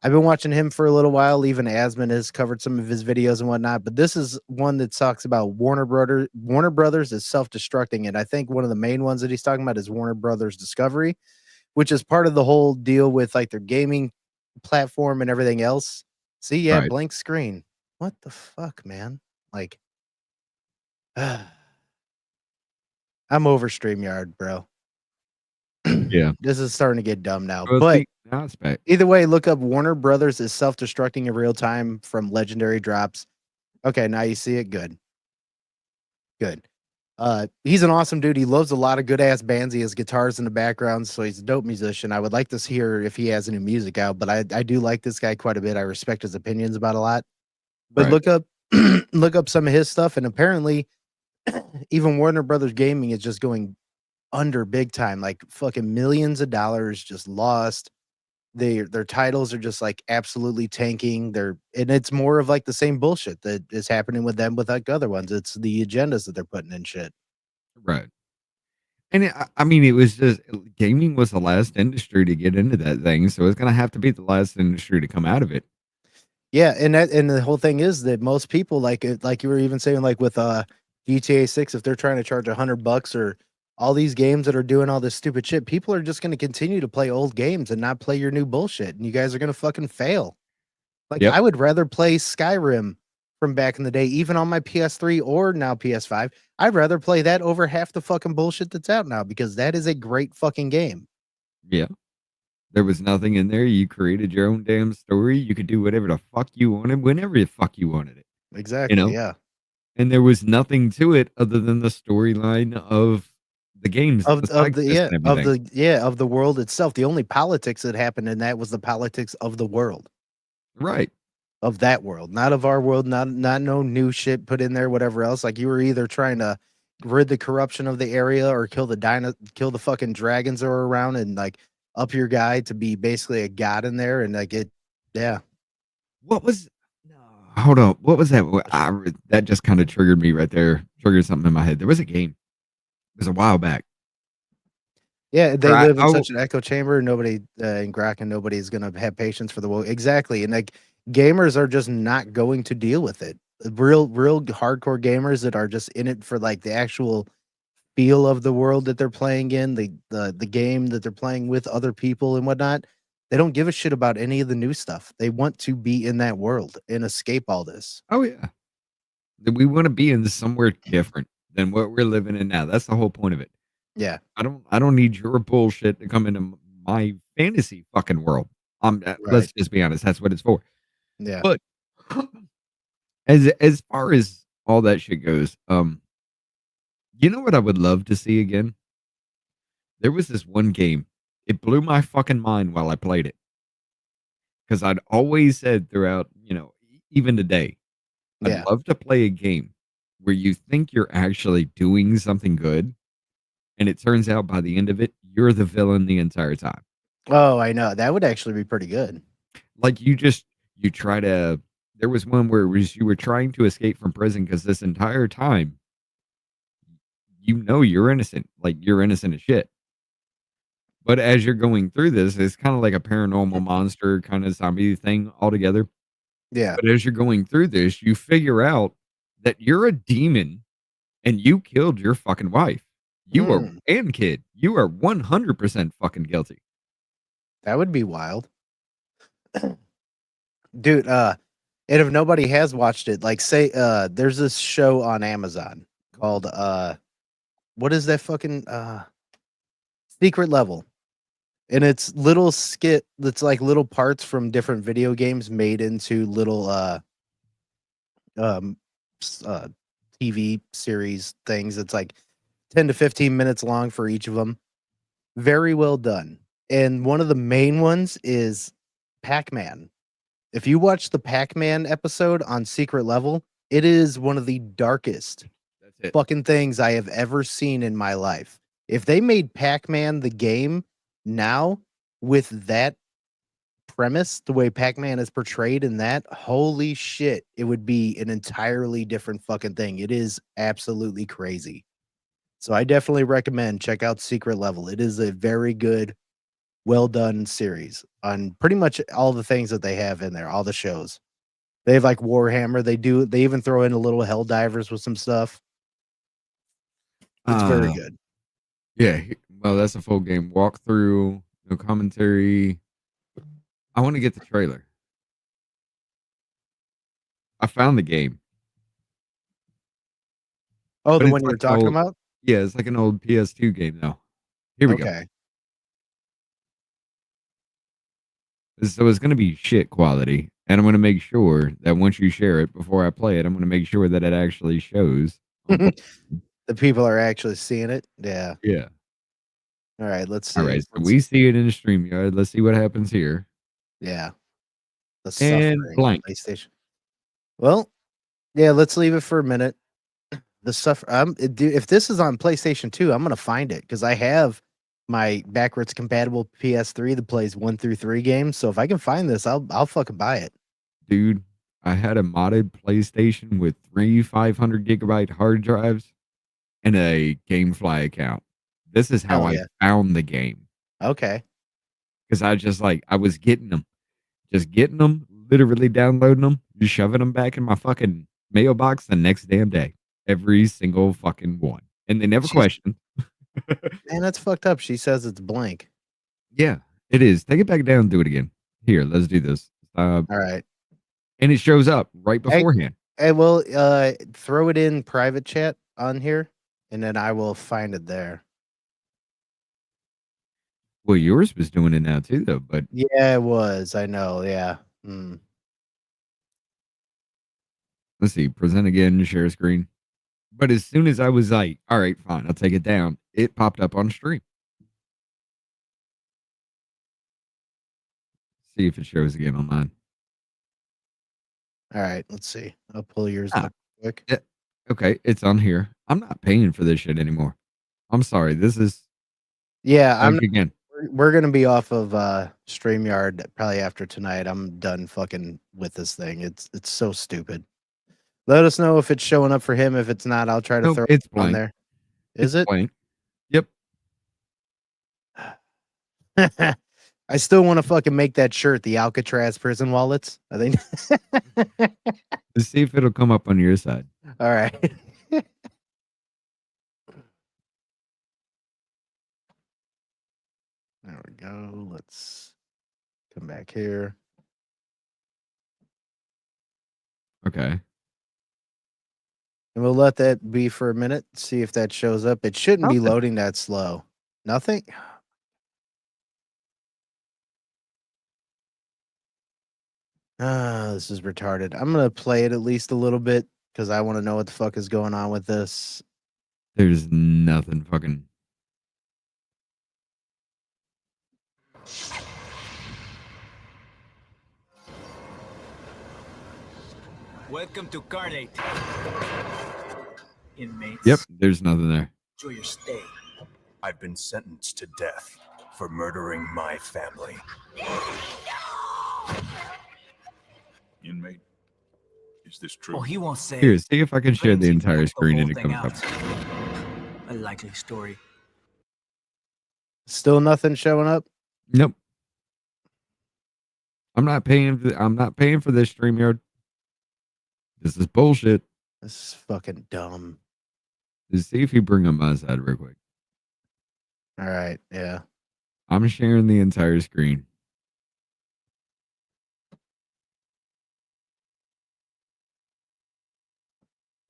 I've been watching him for a little while. Even Asmon has covered some of his videos and whatnot, but this is one that talks about Warner Brothers is self-destructing, and I think one of the main ones that he's talking about is Warner Brothers Discovery, which is part of the whole deal with like their gaming platform and everything else. See, yeah, Right. blank screen. What the fuck, man? Like, I'm over StreamYard, bro. Yeah. This is starting to get dumb now. Well, But see, now it's back. either way, look up Warner Brothers is self-destructing in real time from Legendary Drops. Okay, now you see it. Good. Good. He's an awesome dude. He loves a lot of good ass bands. He has guitars in the background, so he's a dope musician. I would like to hear if he has any music out, but I do like this guy quite a bit. I respect his opinions about a lot. But Right. look up look up some of his stuff, and apparently even Warner Brothers Gaming is just going under big time, like fucking millions of dollars just lost. their titles are just like absolutely tanking. And it's more of like the same bullshit that is happening with them with like other ones. It's the agendas that they're putting in shit. Right. And I mean, it was just gaming was the last industry to get into that thing, so it's gonna have to be the last industry to come out of it. Yeah, and the whole thing is that most people like you were even saying like with GTA 6, if they're trying to charge $100 or all these games that are doing all this stupid shit, people are just going to continue to play old games and not play your new bullshit, and you guys are going to fucking fail. Like Yep. I would rather play Skyrim from back in the day, even on my PS3 or now PS5. I'd rather play that over half the fucking bullshit that's out now because that is a great fucking game. Yeah. There was nothing in there. You created your own damn story. You could do whatever the fuck you wanted, whenever the fuck you wanted it. Exactly. know? Yeah. And there was nothing to it other than the storyline of the games, Of the side quests and everything. of the world itself. The only politics that happened in that was the politics of the world. Right. Of that world, not of our world, not no new shit put in there, whatever else. Like you were either trying to rid the corruption of the area or kill the fucking dragons that are around and like up your guy to be basically a god in there and like it. Yeah. What was? Hold on. What was that? That just kind of triggered me right there. Triggered something in my head. There was a game. It was a while back. Yeah, they Right, live in oh. such an echo chamber. Nobody in Kraken, nobody's gonna have patience for the world. Exactly, and like gamers are just not going to deal with it. Real hardcore gamers that are just in it for like the actual feel of the world that they're playing in, the game that they're playing with other people and whatnot. They don't give a shit about any of the new stuff. They want to be in that world and escape all this. Oh yeah. We want to be in somewhere different than what we're living in now. That's the whole point of it. Yeah. I don't need your bullshit to come into my fantasy fucking world. Let's just be honest. That's what it's for. Yeah. But as far as all that shit goes, you know what I would love to see again? There was this one game. It blew my fucking mind while I played it. Because I'd always said throughout, even today, Yeah. I'd love to play a game where you think you're actually doing something good, and it turns out by the end of it, you're the villain the entire time. Oh, I know. That would actually be pretty good. Like you try to. There was one where it was you were trying to escape from prison because this entire time, you're innocent. Like you're innocent as shit. But as you're going through this, it's kind of like a paranormal monster kind of zombie thing altogether. Yeah. But as you're going through this, you figure out that you're a demon and you killed your fucking wife. You are and kid. You are 100% fucking guilty. That would be wild. Dude, and if nobody has watched it, like say there's this show on Amazon called what is that fucking Secret Level. And it's little skit that's like little parts from different video games made into little TV series things. It's like 10 to 15 minutes long for each of them. Very well done. And one of the main ones is Pac-Man. If you watch the Pac-Man episode on Secret Level, it is one of the darkest fucking things I have ever seen in my life. If they made Pac-Man the game now with that premise, the way Pac-Man is portrayed in that, holy shit, it would be an entirely different fucking thing. It is absolutely crazy. So I definitely recommend check out Secret Level. It is a very good, well done series on pretty much all the things that they have in there, all the shows. They have like Warhammer. They even throw in a little Helldivers with some stuff. It's very good. Yeah. Well, that's a full game walkthrough, no commentary. I want to get the trailer. I found the game. Oh, But the it's one you were like talking old- about? Yeah, it's like an old PS2 game now. Here we go. Okay. So it's going to be shit quality, and I'm going to make sure that once you share it, before I play it, I'm going to make sure that it actually shows. The people are actually seeing it. Yeah. Yeah. All right. Let's see. All right. So we see it in the StreamYard. Let's see what happens here. Yeah. The And suffering blank. PlayStation. Well, yeah, let's leave it for a minute. The stuff if this is on PlayStation 2, I'm gonna find it because I have my backwards compatible PS3 that plays 1 through 3 games. So if I can find this, I'll fucking buy it. Dude, I had a modded PlayStation with 3 500 gigabyte hard drives and a GameFly account. This is how Hell I yeah. found the game. Okay. Because I was getting them. Just getting them, literally downloading them, just shoving them back in my fucking mailbox the next damn day. Every single fucking one. And they never questioned. Man, that's fucked up. She says it's blank. Yeah, it is. Take it back down and do it again. Here, let's do this. All right. And it shows up right beforehand. Hey, well, throw it in private chat on here, and then I will find it there. Well, yours was doing it now too, though. But Yeah, it was. I know. Yeah. Mm. let's see. Present again, share screen. But as soon as I was like, all right, fine, I'll take it down, it popped up on stream. See if it shows again on mine. All right. Let's see. I'll pull yours up quick. Okay, it's on here. I'm not paying for this shit anymore. I'm sorry. This is Yeah, I'm again. we're gonna be off of StreamYard probably after tonight. I'm done fucking with this thing. It's so stupid. Let us know if it's showing up for him. If it's not, I'll try to Nope, throw it's it on blank. there. Is it? Blank. Yep. I still want to fucking make that shirt, the Alcatraz prison wallets. I think. Let's see if it'll come up on your side. All right. There we go. Let's come back here. Okay. And we'll let that be for a minute, see if that shows up. It shouldn't be Okay. loading that slow. Nothing? This is retarded. I'm going to play it at least a little bit because I want to know what the fuck is going on with this. There's nothing fucking. Welcome to Carnate. Inmates. Yep, there's nothing there. Enjoy your stay. I've been sentenced to death for murdering my family. Inmate, is this true? Oh, he won't say. Here, see if I can share the Claims he entire wrote screen and whole it thing comes up. out. A likely story. Still nothing showing up? Nope. I'm not paying for this StreamYard. This is bullshit. This is fucking dumb. Just see if you bring up my side real quick. All right. Yeah. I'm sharing the entire screen.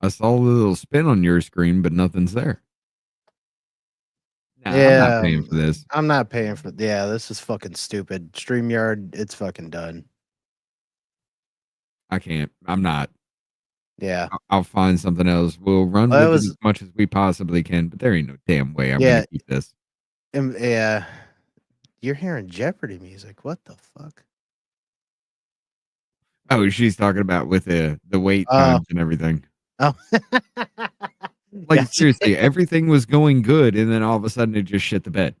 I saw a little spin on your screen, but nothing's there. Nah, I'm not paying for this. I'm not paying for. Yeah, this is fucking stupid. StreamYard, it's fucking done. I can't. I'm not. Yeah. I'll find something else. We'll run Well, that with it was- as much as we possibly can, but there ain't no damn way I'm Yeah. gonna keep this. Yeah. You're hearing Jeopardy music. What the fuck? Oh, she's talking about with the wait Oh. times and everything. Oh. Like Gotcha. seriously, everything was going good, and then all of a sudden it just shit the bed.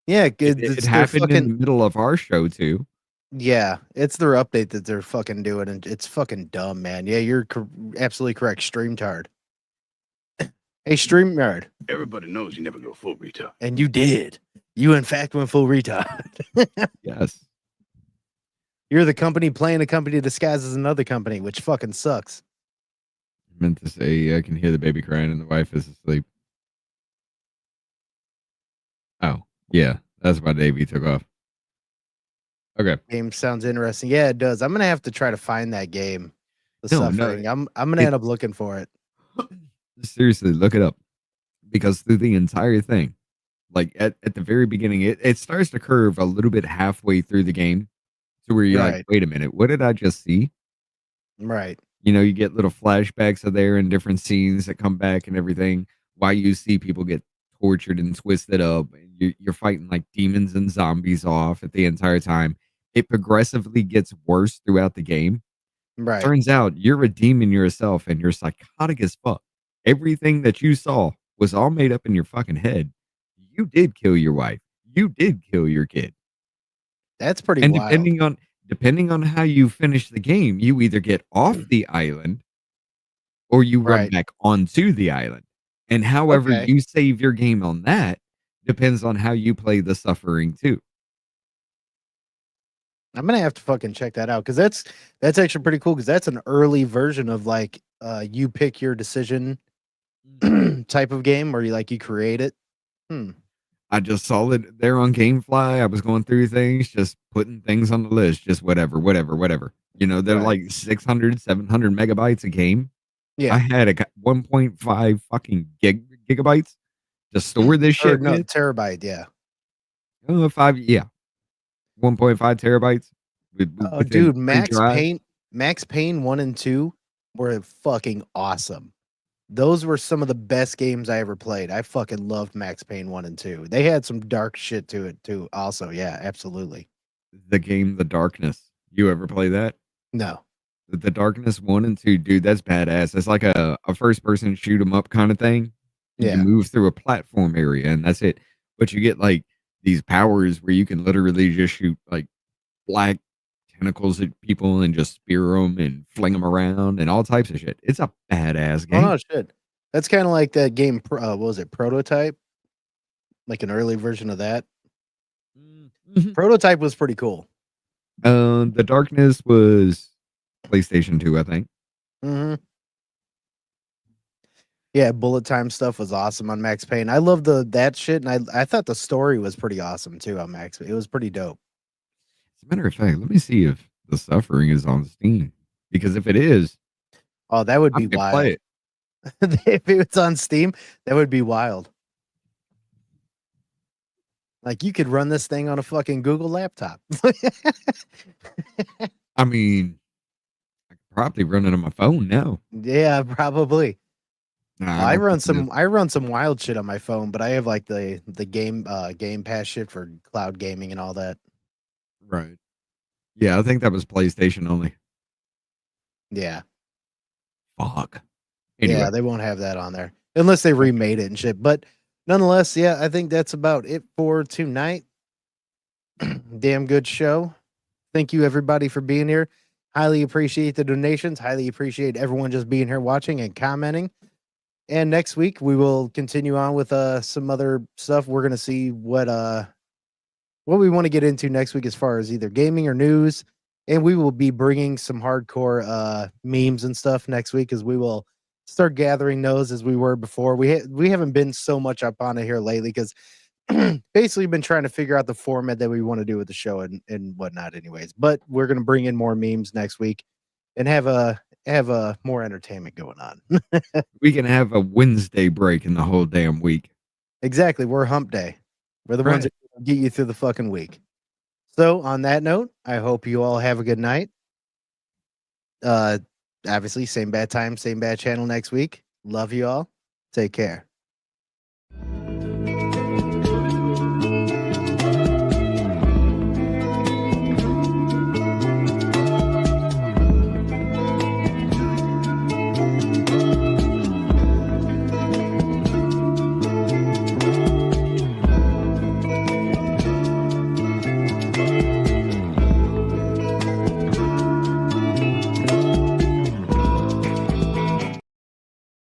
Yeah, It, good. it happened in the middle of our show too. Yeah, it's their update that they're fucking doing, and it's fucking dumb, man. Yeah, you're absolutely correct. StreamYard. Hey, StreamYard. Everybody knows you never go full retard. And you did. You, in fact, went full retard. Yes. You're the company playing a company disguised as another company, which fucking sucks. I meant to say I can hear the baby crying and the wife is asleep. Oh, yeah. That's why Davey took off. Okay. Game sounds interesting. Yeah, it does. I'm gonna have to try to find that game. The No, no, suffering. I'm gonna end up looking for it. Seriously, look it up. Because through the entire thing, like at the very beginning, it starts to curve a little bit halfway through the game to where you're like, Right. wait a minute, what did I just see? Right. You know, you get little flashbacks of there and different scenes that come back and everything. Why you see people get tortured and twisted up. You're fighting like demons and zombies off at the entire time. It progressively gets worse throughout the game. Right. Turns out you're a demon yourself and you're psychotic as fuck. Everything that you saw was all made up in your fucking head. You did kill your wife. you did kill your kid. That's pretty And wild. depending on how you finish the game, you either get off the island or you run Right. back onto the island. And however Okay. you save your game on that depends on how you play the suffering too. I'm gonna have to fucking check that out because that's actually pretty cool because that's an early version of like you pick your decision type of game where you create it. I just saw it there on GameFly. I was going through things, just putting things on the list, just whatever. You know, they're Right. like 600, 700 megabytes a game. Yeah. I had 1.5 fucking gigabytes to store this Or shit no, with. terabyte, yeah. 1.5 terabytes. Oh, within dude, 3 Max drives. Payne 1 and 2 were fucking awesome. Those were some of the best games I ever played. I fucking loved Max Payne 1 and 2. They had some dark shit to it too. Also, yeah, absolutely. The game The Darkness. You ever play that? No. The Darkness 1 and 2, dude, that's badass. It's like a first person shoot 'em up kind of thing. Yeah. You move through a platform area and that's it. But you get like these powers where you can literally just shoot like black tentacles at people and just spear them and fling them around and all types of shit. It's a badass Oh game. no, shit. That's kind of like that game. What was it? Prototype, like an early version of that. Prototype was pretty cool. The Darkness was PlayStation 2, I think. Mm-hmm. Yeah, bullet time stuff was awesome on Max Payne. I love that shit, and I thought the story was pretty awesome too on Max. It was pretty dope. As a matter of fact, let me see if The Suffering is on Steam. Because if it is, Oh, that would I'm be gonna wild. play it. If it was on Steam, that would be wild. Like you could run this thing on a fucking Google laptop. I mean, I could probably run it on my phone now. Yeah, probably. Nah, I don't run think it is. some wild shit on my phone, but I have like the game pass shit for cloud gaming and all that. Right. Yeah, I think that was PlayStation only. Yeah. Fuck. Anyway. Yeah, they won't have that on there unless they remade it and shit. But nonetheless, yeah, I think that's about it for tonight. Damn good show. Thank you everybody for being here. Highly appreciate the donations. Highly appreciate everyone just being here watching and commenting. And next week we will continue on with some other stuff. We're gonna see what we want to get into next week as far as either gaming or news. And we will be bringing some hardcore memes and stuff next week as we will start gathering those as we were before. We haven't been so much up on it here lately because basically been trying to figure out the format that we want to do with the show and whatnot anyways. But we're going to bring in more memes next week and have a more entertainment going on. We can have a Wednesday break in the whole damn week. Exactly. We're hump day. We're the ones that get you through the fucking week. So on that note, I hope you all have a good night. Obviously, same bad time, same bad channel next week. Love you all. Take care.